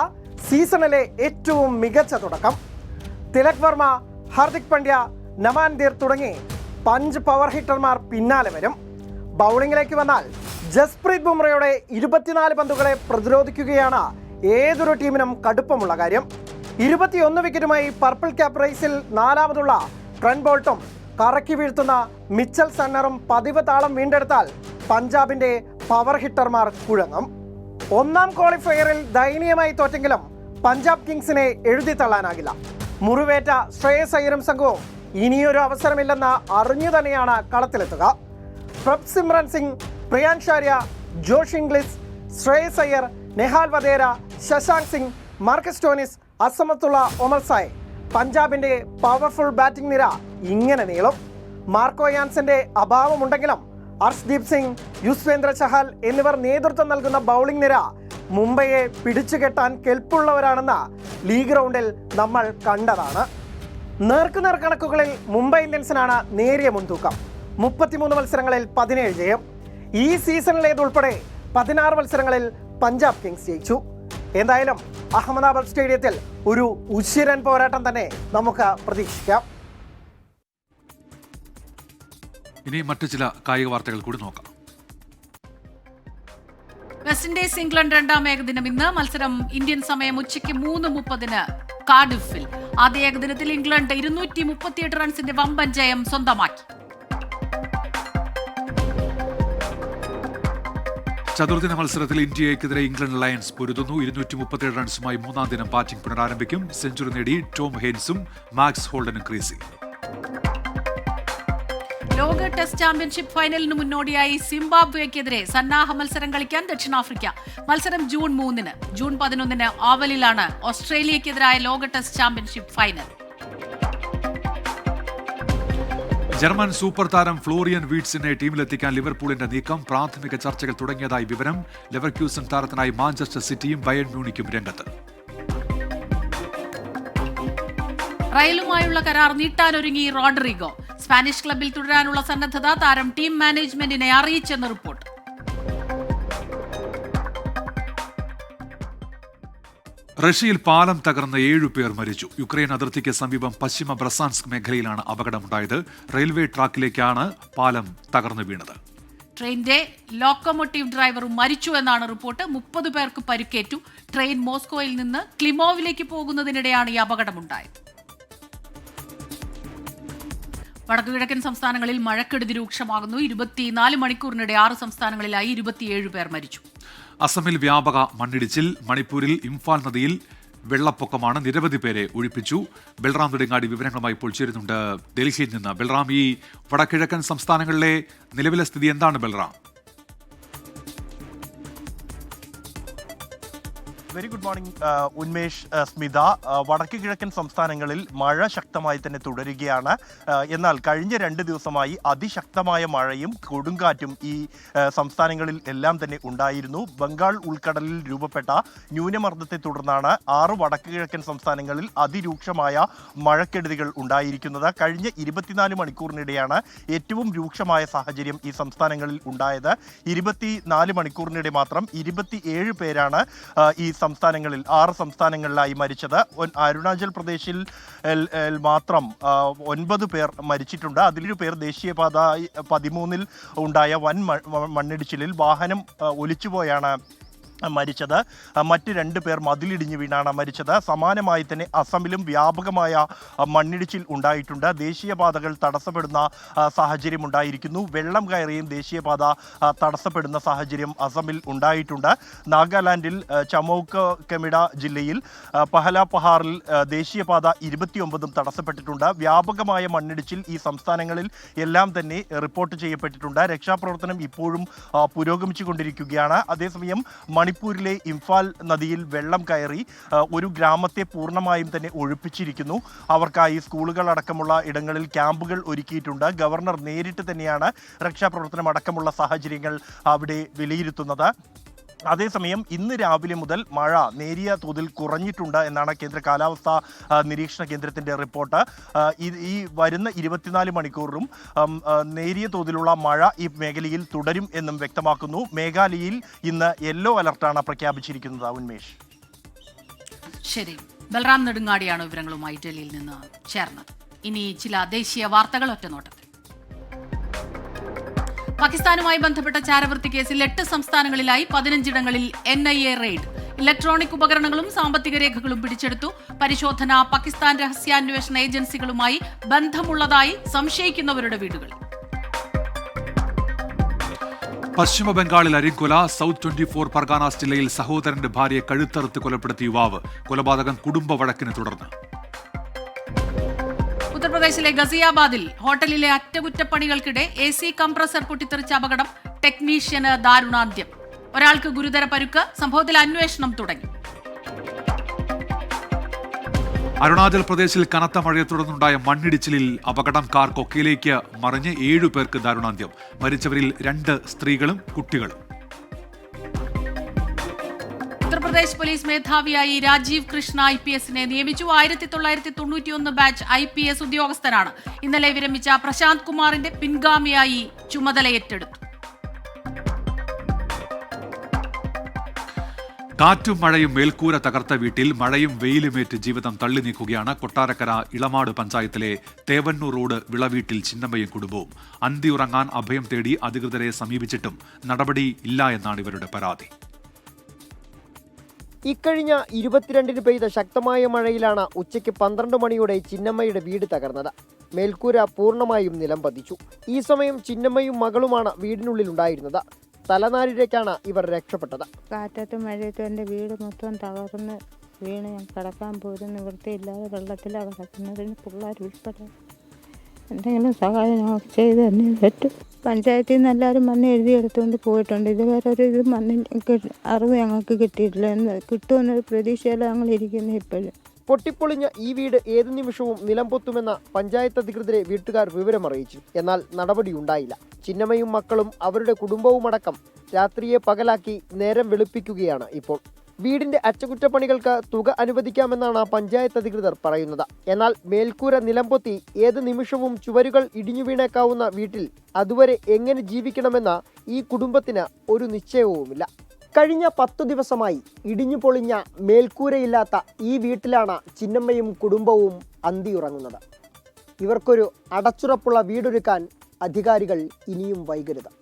സീസണിലെ ഏറ്റവും മികച്ച തുടക്കം. തിലക് വർമ്മ, ഹാർദിക് പാണ്ഡ്യ, നമാൻദീർ തുടങ്ങി 5 പവർ ഹിറ്റർമാർ പിന്നാലെ വരും. ബൗളിംഗിലേക്ക് വന്നാൽ ജസ്പ്രീത് ബുംറയുടെ 24 പന്തുകളെ പ്രതിരോധിക്കുകയാണ് ഏതൊരു ടീമിനും കടുപ്പമുള്ള കാര്യം. 21 വിക്കറ്റുമായി പർപ്പിൾ ക്യാപ്പ് റേസിൽ 4ാമതുള്ള ട്രെന്റ് ബോൾട്ടും കറക്കി വീഴ്ത്തുന്ന മിച്ചൽ സണ്ണറും പതിവ് താളം വീണ്ടെടുത്താൽ പഞ്ചാബിന്റെ പവർ ഹിറ്റർമാർ കുഴങ്ങും. 1ാം ക്വാളിഫയറിൽ ദയനീയമായി തോറ്റെങ്കിലും പഞ്ചാബ് കിങ്സിനെ എഴുതി തള്ളാനാകില്ല. മുറിവേറ്റ ശ്രേയസ് അയ്യരും സംഘവും ഇനിയൊരു അവസരമില്ലെന്ന് അറിഞ്ഞു തന്നെയാണ് കളത്തിലെത്തുക. Prabh Simran Singh, Priyansh Arya, Josh Inglis, Shreyas Iyer, Nehal Wadhera, Shashank Singh, Marcus Stoinis, Azmatullah Omarzai. പഞ്ചാബിന്റെ പവർഫുൾ ബാറ്റിംഗ് നിര ഇങ്ങനെ നീളും. മാർക്കോ യാൻസന്റെ അഭാവമുണ്ടെങ്കിലും അർഷ്ദീപ് സിംഗ്, യുസ്വേന്ദ്ര ചഹൽ എന്നിവർ നേതൃത്വം നൽകുന്ന ബൗളിംഗ് നിര മുംബൈയെ പിടിച്ചുകെട്ടാൻ കെൽപ്പുള്ളവരാണെന്ന് ലീഗ് റൗണ്ടിൽ നമ്മൾ കണ്ടതാണ്. നേർക്കുനേർ കണക്കുകളിൽ മുംബൈ ഇന്ത്യൻസിനാണ് നേരിയ മുൻതൂക്കം. 33 മത്സരങ്ങളിൽ 17 ജയം. ഈ സീസണിലേതുൾപ്പെടെ 16 മത്സരങ്ങളിൽ പഞ്ചാബ് കിങ്സ് ജയിച്ചു. എന്തായാലും അഹമ്മദാബാദ് സ്റ്റേഡിയത്തിൽ ഒരു ഉശിരൻ പോരാട്ടം തന്നെ നമുക്ക് പ്രതീക്ഷിക്കാം. ഇനി മറ്റു ചില കായിക വാർത്തകൾ കൂടി നോക്കാം. വെസ്റ്റ് ഇൻഡീസ് ഇംഗ്ലണ്ട് രണ്ടാം ഏകദിനം ഇന്ന്. മത്സരം ഇന്ത്യൻ സമയം ഉച്ചയ്ക്ക് 3:30 കാർഡിഫിൽ. ആദ്യ ഏകദിനത്തിൽ ഇംഗ്ലണ്ട് 238 റൺസിന്റെ വമ്പൻ ജയം സ്വന്തമാക്കി. ചതുർദിന മത്സരത്തിൽ ഇന്ത്യക്കെതിരെ ഇംഗ്ലണ്ട് ലയൺസ് പൊരുതുന്നു. 237 റൺസുമായി 3ാം ദിനം ബാറ്റിംഗ് പുനരാരംഭിക്കും. സെഞ്ചുറി നേടി ടോം ഹെയ്ൻസും മാക്സ് ഹോൾഡനും ക്രീസിൽ. ലോക ടെസ്റ്റ് ചാമ്പ്യൻഷിപ്പ് ഫൈനലിന് മുന്നോടിയായി സിംബാബ്വേക്കെതിരെ സന്നാഹ മത്സരം കളിക്കാൻ ദക്ഷിണാഫ്രിക്ക. മത്സരം ജൂൺ 3-ന്. ജൂൺ 11-ന് ഓവലിലാണ് ഓസ്ട്രേലിയക്കെതിരായ ലോക test championship final. German super താരം ഫ്ലോറിയൻ വീറ്റ്സിനെ ടീമിലെത്തിക്കാൻ ലിവർപൂളിന്റെ നീക്കം. പ്രാഥമിക ചർച്ചകൾ തുടങ്ങിയതായി വിവരം. ലെവർക്യൂസൻ താരത്തിനായി മാഞ്ചസ്റ്റർ സിറ്റിയും ബയൺ മ്യൂണിക്കും രംഗത്ത്. റയലുമായുള്ള കരാർ നീട്ടാനൊരുങ്ങി റോഡ്രിഗോ. സ്പാനിഷ് ക്ലബിൽ തുടരാനുള്ള സന്നദ്ധത താരം ടീം മാനേജ്മെന്റിനെ അറിയിച്ചെന്ന് റിപ്പോർട്ട്. റഷ്യയിൽ പാലം തകർന്ന് 7 പേർ മരിച്ചു. യുക്രൈൻ അതിർത്തിക്ക് സമീപം പശ്ചിമ ബ്രസാൻസ്ക് മേഖലയിലാണ് അപകടമുണ്ടായത്. റെയിൽവേ ട്രാക്കിലേക്കാണ് പാലം തകർന്നു വീണത്. ട്രെയിനിന്റെ ലോക്കോമോട്ടീവ് ഡ്രൈവറും മരിച്ചു എന്നാണ് റിപ്പോർട്ട്. 30 പേർക്ക് പരിക്കേറ്റു. ട്രെയിൻ മോസ്കോയിൽ നിന്ന് ക്ലിമോവിലേക്ക് പോകുന്നതിനിടെയാണ് ഈ അപകടമുണ്ടായത്. വടക്കുകിഴക്കൻ സംസ്ഥാനങ്ങളിൽ മഴക്കെടുതി രൂക്ഷമാകുന്നു. 24 മണിക്കൂറിനിടെ 6 സംസ്ഥാനങ്ങളിലായി 27 പേർ മരിച്ചു. അസമിൽ വ്യാപക മണ്ണിടിച്ചിൽ. മണിപ്പൂരിൽ ഇംഫാൽ നദിയിൽ വെള്ളപ്പൊക്കമാണ്. നിരവധി പേരെ ഒഴിപ്പിച്ചു. ബൽറാം നെടുങ്ങാടി വിവരങ്ങളുമായി ഇപ്പോൾ ചേരുന്നുണ്ട് ഡൽഹിയിൽ നിന്ന്. ബൽറാം, ഈ വടക്കിഴക്കൻ സംസ്ഥാനങ്ങളിലെ നിലവിലെ സ്ഥിതി എന്താണ് Balram? Very good morning Unmesh, Smitha. വടക്ക് കിഴക്കൻ സംസ്ഥാനങ്ങളിൽ മഴ ശക്തമായി തന്നെ തുടരുകയാണ്. എന്നാൽ കഴിഞ്ഞ 2 ദിവസമായി അതിശക്തമായ മഴയും കൊടുങ്കാറ്റും ഈ സംസ്ഥാനങ്ങളിൽ എല്ലാം തന്നെ ഉണ്ടായിരുന്നു. ബംഗാൾ ഉൾക്കടലിൽ രൂപപ്പെട്ട ന്യൂനമർദ്ദത്തെ തുടർന്നാണ് 6 വടക്ക് കിഴക്കൻ സംസ്ഥാനങ്ങളിൽ അതിരൂക്ഷമായ മഴക്കെടുതികൾ ഉണ്ടായിരിക്കുന്നത്. കഴിഞ്ഞ 24 മണിക്കൂറിനിടെയാണ് ഏറ്റവും രൂക്ഷമായ സാഹചര്യം ഈ സംസ്ഥാനങ്ങളിൽ ഉണ്ടായത്. 24 മണിക്കൂറിനിടെ മാത്രം 27 പേരാണ് ഈ സംസ്ഥാനങ്ങളിൽ 6 സംസ്ഥാനങ്ങളിലായി മരിച്ചത്. അരുണാചൽ പ്രദേശിൽ മാത്രം 9 പേർ മരിച്ചിട്ടുണ്ട്. അതിലൊരു പേർ ദേശീയപാത 13 ഉണ്ടായ വൻ മണ്ണിടിച്ചിലിൽ വാഹനം ഒലിച്ചുപോയാണ് മരിച്ചത്. മറ്റ് 2 പേർ മതിലിടിഞ്ഞു വീണാണ് മരിച്ചത്. സമാനമായി തന്നെ അസമിലും വ്യാപകമായ മണ്ണിടിച്ചിൽ ഉണ്ടായിട്ടുണ്ട്. ദേശീയപാതകൾ തടസ്സപ്പെടുന്ന സാഹചര്യം ഉണ്ടായിരിക്കുന്നു. വെള്ളം കയറിയും ദേശീയപാത തടസ്സപ്പെടുന്ന സാഹചര്യം അസമിൽ ഉണ്ടായിട്ടുണ്ട്. നാഗാലാൻഡിൽ ചമൌക്ക് കെമിഡ ജില്ലയിൽ പഹല പഹാറിൽ ദേശീയപാത 29 തടസ്സപ്പെട്ടിട്ടുണ്ട്. വ്യാപകമായ മണ്ണിടിച്ചിൽ ഈ സംസ്ഥാനങ്ങളിൽ എല്ലാം തന്നെ റിപ്പോർട്ട് ചെയ്യപ്പെട്ടിട്ടുണ്ട്. രക്ഷാപ്രവർത്തനം ഇപ്പോഴും പുരോഗമിച്ചുകൊണ്ടിരിക്കുകയാണ്. അതേസമയം മണിപ്പൂരിലെ ഇംഫാൽ നദിയിൽ വെള്ളം കയറി ഒരു ഗ്രാമത്തെ പൂർണ്ണമായും തന്നെ ഒഴിപ്പിച്ചിരിക്കുന്നു. അവർക്കായി സ്കൂളുകൾ അടക്കമുള്ള ഇടങ്ങളിൽ ക്യാമ്പുകൾ ഒരുക്കിയിട്ടുണ്ട്. ഗവർണർ നേരിട്ട് തന്നെയാണ് രക്ഷാപ്രവർത്തനം അടക്കമുള്ള സാഹചര്യങ്ങൾ അവിടെ വിലയിരുത്തുന്നത്. അതേസമയം ഇന്ന് രാവിലെ മുതൽ മഴ നേരിയ തോതിൽ കുറഞ്ഞിട്ടുണ്ട് എന്നാണ് കേന്ദ്ര കാലാവസ്ഥാ നിരീക്ഷണ കേന്ദ്രത്തിൻ്റെ റിപ്പോർട്ട്. ഈ വരുന്ന 24 മണിക്കൂറിലും നേരിയ തോതിലുള്ള മഴ ഈ മേഖലയിൽ തുടരും എന്നും വ്യക്തമാക്കുന്നു. മേഘാലയയിൽ ഇന്ന് യെല്ലോ അലർട്ടാണ് പ്രഖ്യാപിച്ചിരിക്കുന്നത്. ഉന്മേഷ്, ശരി. ബൽറാം നെടുങ്ങാടിയാണ് വിവരങ്ങളുമായി ഡൽഹിയിൽ നിന്ന് ചേർന്നത്. ഇനി ചില ദേശീയ വാർത്തകൾ ഒറ്റനോട്ടത്തിൽ. പാകിസ്ഥാനുമായി ബന്ധപ്പെട്ട ചാരവൃത്തി കേസിൽ 8 സംസ്ഥാനങ്ങളിലായി 15ഇടങ്ങളിൽ NIA റെയ്ഡ്. ഇലക്ട്രോണിക് ഉപകരണങ്ങളും സാമ്പത്തിക രേഖകളും പിടിച്ചെടുത്തു. പരിശോധന പാകിസ്ഥാൻ രഹസ്യാന്വേഷണ ഏജൻസികളുമായി ബന്ധമുള്ളതായി സംശയിക്കുന്നവരുടെ വീടുകൾ. പശ്ചിമ ബംഗാളിൽ അരിക്കൊല. സൗത്ത് 24 പർഗാനാസ് ജില്ലയിൽ സഹോദരന്റെ ഭാര്യയെ കഴുത്തറുത്ത് കൊലപ്പെടുത്തിയ യുവാവ്. കൊലപാതകം കുടുംബ വഴക്കിനെ തുടർന്ന്. ഉത്തർപ്രദേശിലെ ഗസിയാബാദിൽ ഹോട്ടലിലെ അറ്റകുറ്റപ്പണികൾക്കിടെ AC കംപ്രസർ പൊട്ടിത്തെറിച്ച അപകടം. ടെക്നീഷ്യന് ദാരുണാന്ത്യം. ഒരാൾക്ക് ഗുരുതര പരുക്ക്. സംഭവത്തിൽ അന്വേഷണം തുടങ്ങി. അരുണാചൽ പ്രദേശിൽ കനത്ത മഴയെ തുടർന്നുണ്ടായ മണ്ണിടിച്ചിലിൽ അപകടം. കാർ കൊക്കയിലേക്ക് മറിഞ്ഞ് 7 പേർക്ക് ദാരുണാന്ത്യം. മരിച്ചവരിൽ 2 സ്ത്രീകളും കുട്ടികളും. ഉത്തർപ്രദേശ് പോലീസ് മേധാവിയായി രാജീവ് കൃഷ്ണ IPSനെ നിയമിച്ചു. 1991 ബാച്ച് IPS ഉദ്യോഗസ്ഥനാണ്. ഇന്നലെ വിരമിച്ച പ്രശാന്ത് കുമാറിന്റെ പിൻഗാമിയായി ചുമതലയേറ്റെടുത്തു. കാറ്റും മഴയും മേൽക്കൂര തകർത്ത വീട്ടിൽ മഴയും വെയിലുമേറ്റ് ജീവിതം തള്ളി നീക്കുകയാണ് കൊട്ടാരക്കര ഇളമാട് പഞ്ചായത്തിലെ തേവന്നൂർ റോഡ് വിളവീട്ടിൽ ചിന്നമ്മയും കുടുംബവും. അന്തിയുറങ്ങാൻ അഭയം തേടി അധികൃതരെ സമീപിച്ചിട്ടും നടപടി ഇല്ല എന്നാണ് ഇവരുടെ പരാതി. ഇക്കഴിഞ്ഞ 22-ന് പെയ്ത ശക്തമായ മഴയിലാണ് ഉച്ചയ്ക്ക് 12 മണിയോടെ ചിന്നമ്മയുടെ വീട് തകർന്നത്. മേൽക്കൂര പൂർണ്ണമായും നിലം പതിച്ചു. ഈ സമയം ചിന്നമ്മയും മകളുമാണ് വീടിനുള്ളിൽ ഉണ്ടായിരുന്നത്. തലനാരിഴയ്ക്കാണ് ഇവർ രക്ഷപ്പെട്ടത്. കാറ്റത്തും മഴയത്തും എൻ്റെ വീട് മൊത്തം തകർന്ന് വീണ് ഞാൻ കിടക്കാൻ പോലും നിവൃത്തിയില്ലാതെ വെള്ളത്തിലാണ് കിടക്കുന്നതിന് പിള്ളേർ ഉൾപ്പെടെ എന്തെങ്കിലും സഹായം ഞങ്ങൾക്ക് ചെയ്ത് തന്നെ പറ്റും. പഞ്ചായത്തിൽ നിന്ന് എല്ലാവരും വന്ന് എഴുതിയെടുത്തുകൊണ്ട് പോയിട്ടുണ്ട്. ഇതുവരെ ഒരു ഇത് അറിവ് ഞങ്ങൾക്ക് കിട്ടിയിട്ടില്ല. എന്ന് കിട്ടുമെന്നൊരു പ്രതീക്ഷയിൽ ഞങ്ങൾ ഇരിക്കുന്നത് ഇപ്പോഴും. പൊട്ടിപ്പൊളിഞ്ഞ ഈ വീട് ഏതു നിമിഷവും നിലംപൊത്തുമെന്ന പഞ്ചായത്ത് അധികൃതരെ വീട്ടുകാർ വിവരമറിയിച്ചു. എന്നാൽ നടപടിയുണ്ടായില്ല. ചിന്നമ്മയും മക്കളും അവരുടെ കുടുംബവുമടക്കം രാത്രിയെ പകലാക്കി നേരം വെളുപ്പിക്കുകയാണ് ഇപ്പോൾ. വീടിന്റെ അറ്റകുറ്റപ്പണികൾക്ക് തുക അനുവദിക്കാമെന്നാണ് പഞ്ചായത്ത് അധികൃതർ പറയുന്നത്. എന്നാൽ മേൽക്കൂര നിലംപൊത്തി ഏത് നിമിഷവും ചുവരുകൾ ഇടിഞ്ഞു വീണേക്കാവുന്ന വീട്ടിൽ അതുവരെ എങ്ങനെ ജീവിക്കണമെന്ന ഈ കുടുംബത്തിന് ഒരു നിശ്ചയവുമില്ല. കഴിഞ്ഞ 10 ദിവസമായി ഇടിഞ്ഞു പൊളിഞ്ഞ മേൽക്കൂരയില്ലാത്ത ഈ വീട്ടിലാണ് ചിന്നമ്മയും കുടുംബവും അന്തിയുറങ്ങുന്നത്. ഇവർക്കൊരു അടച്ചുറപ്പുള്ള വീടൊരുക്കാൻ അധികാരികൾ ഇനിയും വൈകരുത്.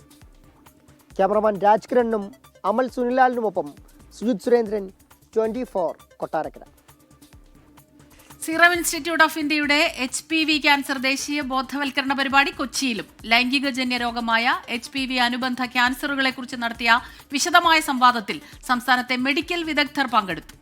ക്യാമറമാൻ രാജ്കിരണിനും അമൽ സുനിലാലിനുമൊപ്പം Sujith Surendran, 24 Kottarakkara. Serum Institute of ഇന്ത്യയുടെ HPV ക്യാൻസർ ദേശീയ ബോധവൽക്കരണ പരിപാടി കൊച്ചിയിലും ലൈംഗികജന്യ രോഗമായ HPV അനുബന്ധ ക്യാൻസറുകളെക്കുറിച്ച് നടത്തിയ വിശദമായ സംവാദത്തിൽ സംസ്ഥാനത്തെ മെഡിക്കൽ വിദഗ്ധർ പങ്കെടുത്തു.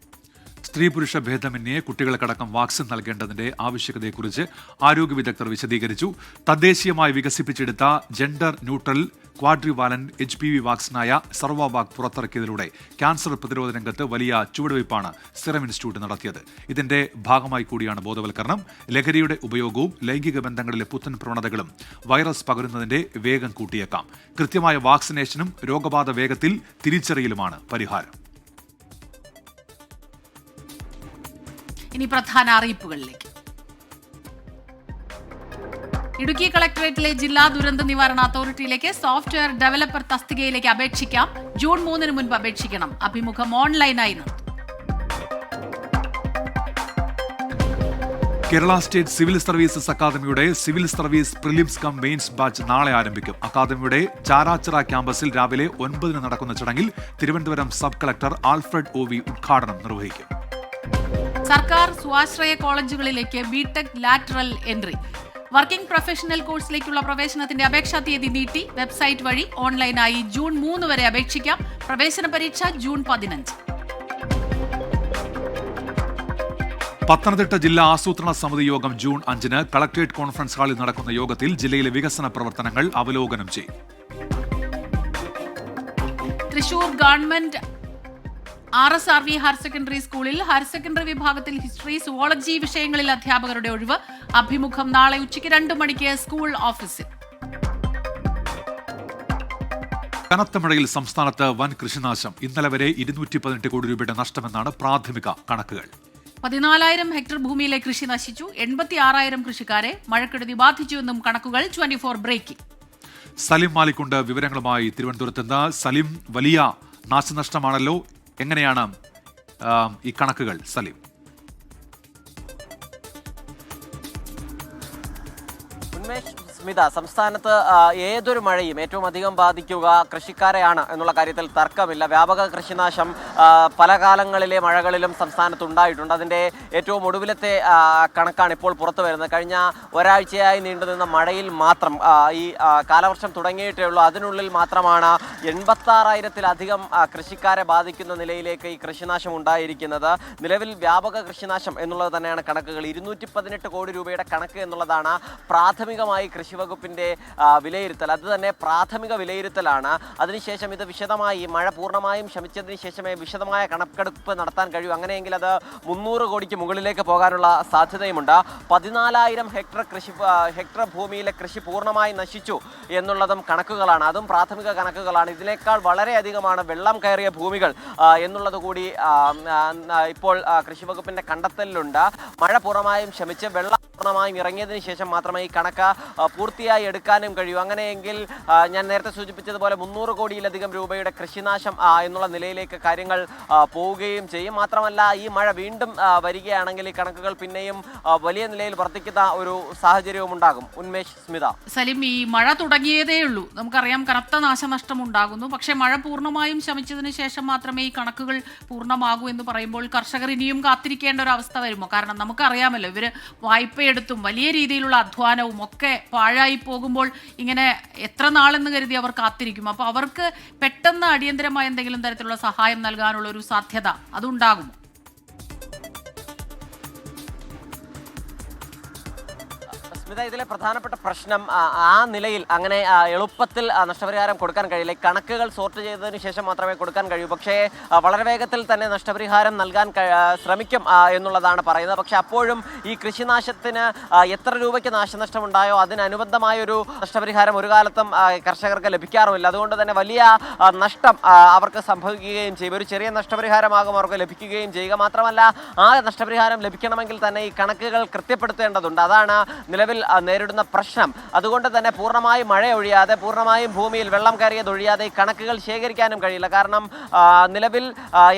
സ്ത്രീ പുരുഷ ഭേദമന്യേ കുട്ടികൾക്കടക്കം വാക്സിൻ നൽകേണ്ടതിന്റെ ആവശ്യകതയെക്കുറിച്ച് ആരോഗ്യ വിദഗ്ധർ വിശദീകരിച്ചു. തദ്ദേശീയമായി വികസിപ്പിച്ചെടുത്ത ജെൻഡർ ന്യൂട്രൽ ക്വാഡ്രിവാലന്റ് HPV വാക്സിനായ സർവോവാക് പുറത്തിറക്കിയതിലൂടെ ക്യാൻസർ പ്രതിരോധ രംഗത്ത് വലിയ ചുവടുവയ്പ്പാണ് സിറം ഇൻസ്റ്റിറ്റ്യൂട്ട് നടത്തിയത്. ഇതിന്റെ ഭാഗമായി കൂടിയാണ് ബോധവൽക്കരണം. ലഹരിയുടെ ഉപയോഗവും ലൈംഗിക ബന്ധങ്ങളിലെ പുത്തൻ പ്രവണതകളും വൈറസ് പകരുന്നതിന്റെ വേഗം കൂട്ടിയേക്കാം. കൃത്യമായ വാക്സിനേഷനും രോഗബാധ വേഗത്തിൽ തിരിച്ചറിയലുമാണ് പരിഹാരം. ഇനി പ്രധാന അറിയിപ്പുകളിലേക്ക്. ഇടുക്കി കളക്ടറേറ്റിലെ ജില്ലാ ദുരന്ത നിവാരണ അതോറിറ്റിയിലേക്ക് സോഫ്റ്റ്വെയർ ഡെവലപ്പർ തസ്തികയിലേക്ക് അപേക്ഷിക്കാം. ജൂൺ 3 മുൻപ് അപേക്ഷിക്കണം. അഭിമുഖം ഓൺലൈനായി നടത്തും. കേരള സ്റ്റേറ്റ് സിവിൽ സർവീസസ് അക്കാദമിയുടെ civil service prelims cum mains batch നാളെ ആരംഭിക്കും. അക്കാദമിയുടെ ചാരാച്ചിറ ക്യാമ്പസിൽ രാവിലെ 9 നടക്കുന്ന ചടങ്ങിൽ Thiruvananthapuram sub collector Alfred OV ഉദ്ഘാടനം നിർവഹിക്കും. സർക്കാർ സ്വാശ്രയ കോളേജുകളിലേക്ക് BTech lateral entry. Working professional കോഴ്സിലേക്കുള്ള പ്രവേശനത്തിന്റെ അപേക്ഷാ തീയതി നീട്ടി. വെബ്സൈറ്റ് വഴി ഓൺലൈനായി ജൂൺ 3 വരെ അപേക്ഷിക്കാം. പ്രവേശന പരീക്ഷ ജൂൺ 15. പത്തനംതിട്ട ജില്ലാ ആസൂത്രണ സമിതി യോഗം ജൂൺ 5 കളക്ടറേറ്റ് കോൺഫറൻസ് ഹാളിൽ നടക്കുന്ന യോഗത്തിൽ ജില്ലയിലെ വികസന പ്രവർത്തനങ്ങൾ അവലോകനം ചെയ്യും. Thrissur government RSRV higher secondary സ്കൂളിൽ ഹയർ സെക്കൻഡറി വിഭാഗത്തിൽ ഹിസ്റ്ററി, സുവോളജി വിഷയങ്ങളിൽ അധ്യാപകരുടെ ഒഴിവ്. അഭിമുഖം നാളെ ഉച്ചയ്ക്ക് 2 മണിക്ക് സ്കൂൾ ഓഫീസിൽ. കനത്ത മഴയിൽ സംസ്ഥാനത്ത് വൻ കൃഷിനാശം. ഇന്നലെ വരെ 218 കോടി രൂപയുടെ നഷ്ടമെന്നാണ് പ്രാഥമിക കണക്കുകൾ. 14,000 ഹെക്ടർ ഭൂമിയിലെ കൃഷി നശിച്ചു. 86,000 കൃഷിക്കാരെ മഴക്കെടുതി ബാധിച്ചുവെന്നും കണക്കുകൾ. 24 ബ്രേക്കിംഗ്. സലിം മാലിക്കുണ്ട് വിവരങ്ങളുമായി തിരുവനന്തപുരത്ത് നിന്ന്. സലിം, വലിയ നാശനഷ്ടമാണല്ലോ. എങ്ങനെയാണ് ഈ കണക്കുകൾ സലീം? സ്മിത, സംസ്ഥാനത്ത് ഏതൊരു മഴയും ഏറ്റവും അധികം ബാധിക്കുക കൃഷിക്കാരെയാണ് എന്നുള്ള കാര്യത്തിൽ തർക്കമില്ല. വ്യാപക കൃഷിനാശം പല കാലങ്ങളിലെ മഴകളിലും സംസ്ഥാനത്ത് ഉണ്ടായിട്ടുണ്ട്. അതിൻ്റെ ഏറ്റവും ഒടുവിലത്തെ കണക്കാണ് ഇപ്പോൾ പുറത്തു വരുന്നത്. കഴിഞ്ഞ ഒരാഴ്ചയായി നീണ്ടുനിന്ന മഴയിൽ മാത്രം ഈ കാലവർഷം തുടങ്ങിയിട്ടേ ഉള്ളൂ. അതിനുള്ളിൽ മാത്രമാണ് 86,000-ലധികം കൃഷിക്കാരെ ബാധിക്കുന്ന നിലയിലേക്ക് ഈ കൃഷിനാശം ഉണ്ടായിരിക്കുന്നത്. നിലവിൽ വ്യാപക കൃഷിനാശം എന്നുള്ളത് തന്നെയാണ് കണക്കുകൾ. 218 കോടി രൂപയുടെ കണക്ക് എന്നുള്ളതാണ് പ്രാഥമികമായി കൃഷി വകുപ്പിന്റെ വിലയിരുത്തൽ. അത് തന്നെ പ്രാഥമിക വിലയിരുത്തലാണ്. അതിനുശേഷം ഇത് വിശദമായി മഴ പൂർണ്ണമായും ശമിച്ചതിന് ശേഷമേ വിശദമായ കണക്കെടുപ്പ് നടത്താൻ കഴിയൂ. അങ്ങനെയെങ്കിൽ അത് 300 കോടിക്ക് മുകളിലേക്ക് പോകാനുള്ള സാധ്യതയുമുണ്ട്. 14,000 ഹെക്ടർ ഭൂമിയിലെ കൃഷി പൂർണ്ണമായി നശിച്ചു എന്നുള്ളതും കണക്കുകളാണ്. അതും പ്രാഥമിക കണക്കുകളാണ്. ഇതിനേക്കാൾ വളരെയധികമാണ് വെള്ളം കയറിയ ഭൂമികൾ എന്നുള്ളത് കൂടി ഇപ്പോൾ കൃഷി വകുപ്പിന്റെ കണ്ടെത്തലിലുണ്ട്. മഴ പൂർണ്ണമായും ശമിച്ച് വെള്ളം പൂർണ്ണമായും ഇറങ്ങിയതിന് ശേഷം മാത്രമേ ഈ കണക്ക് പൂർത്തിയായി എടുക്കാനും കഴിയൂ. അങ്ങനെയെങ്കിൽ ഞാൻ നേരത്തെ സൂചിപ്പിച്ചതുപോലെ 300 കോടിയിലധികം രൂപയുടെ കൃഷിനാശം എന്നുള്ള നിലയിലേക്ക് കാര്യങ്ങൾ പോവുകയും ചെയ്യും. മാത്രമല്ല, ഈ മഴ വീണ്ടും വരികയാണെങ്കിൽ ഈ കണക്കുകൾ പിന്നെയും വലിയ നിലയിൽ വർദ്ധിക്കുന്ന ഒരു സാഹചര്യവും ഉണ്ടാകും. ഉന്മേഷ്, സ്മിത. സലിം, ഈ മഴ തുടങ്ങിയതേ ഉള്ളൂ. നമുക്കറിയാം കനത്ത നാശനഷ്ടം ഉണ്ടാകുന്നു. പക്ഷേ മഴ പൂർണ്ണമായും ശമിച്ചതിന് ശേഷം മാത്രമേ ഈ കണക്കുകൾ പൂർണ്ണമാകൂ എന്ന് പറയുമ്പോൾ കർഷകർ ഇനിയും കാത്തിരിക്കേണ്ട ഒരു അവസ്ഥ വരുമോ? കാരണം നമുക്കറിയാമല്ലോ, ഇവർ വായ്പയെടുത്തും വലിയ രീതിയിലുള്ള അധ്വാനവും ഒക്കെ പാഴായി പോകുമ്പോൾ ഇങ്ങനെ എത്ര നാളെന്ന് കരുതി അവർ കാത്തിരിക്കും. അപ്പോൾ അവർക്ക് പെട്ടെന്ന് അടിയന്തരമായ എന്തെങ്കിലും തരത്തിലുള്ള സഹായം നൽകാനുള്ള ഒരു സാധ്യത അതുണ്ടാകുമോ? സ്മിത, ഇതിലെ പ്രധാനപ്പെട്ട പ്രശ്നം ആ നിലയിൽ അങ്ങനെ എളുപ്പത്തിൽ നഷ്ടപരിഹാരം കൊടുക്കാൻ കഴിയില്ല. കണക്കുകൾ സോർട്ട് ചെയ്തതിന് ശേഷം മാത്രമേ കൊടുക്കാൻ കഴിയൂ. പക്ഷേ വളരെ വേഗത്തിൽ തന്നെ നഷ്ടപരിഹാരം നൽകാൻ ശ്രമിക്കും എന്നുള്ളതാണ് പറയുന്നത്. പക്ഷേ അപ്പോഴും ഈ കൃഷിനാശത്തിന് എത്ര രൂപയ്ക്ക് നാശനഷ്ടമുണ്ടായോ അതിനനുബന്ധമായൊരു നഷ്ടപരിഹാരം ഒരു കാലത്തും കർഷകർക്ക് ലഭിക്കാറുമില്ല. അതുകൊണ്ട് തന്നെ വലിയ നഷ്ടം അവർക്ക് സംഭവിക്കുകയും ചെയ്യും. ഒരു ചെറിയ നഷ്ടപരിഹാരമാകും അവർക്ക് ലഭിക്കുകയും ചെയ്യുക. മാത്രമല്ല, ആ നഷ്ടപരിഹാരം ലഭിക്കണമെങ്കിൽ തന്നെ ഈ കണക്കുകൾ കൃത്യപ്പെടുത്തേണ്ടതുണ്ട്. അതാണ് നിലവിൽ നേരിടുന്ന പ്രശ്നം. അതുകൊണ്ട് തന്നെ പൂർണ്ണമായും മഴ ഒഴിയാതെ, പൂർണ്ണമായും ഭൂമിയിൽ വെള്ളം കയറിയതൊഴിയാതെ ഈ കണക്കുകൾ ശേഖരിക്കാനും കഴിയില്ല. കാരണം നിലവിൽ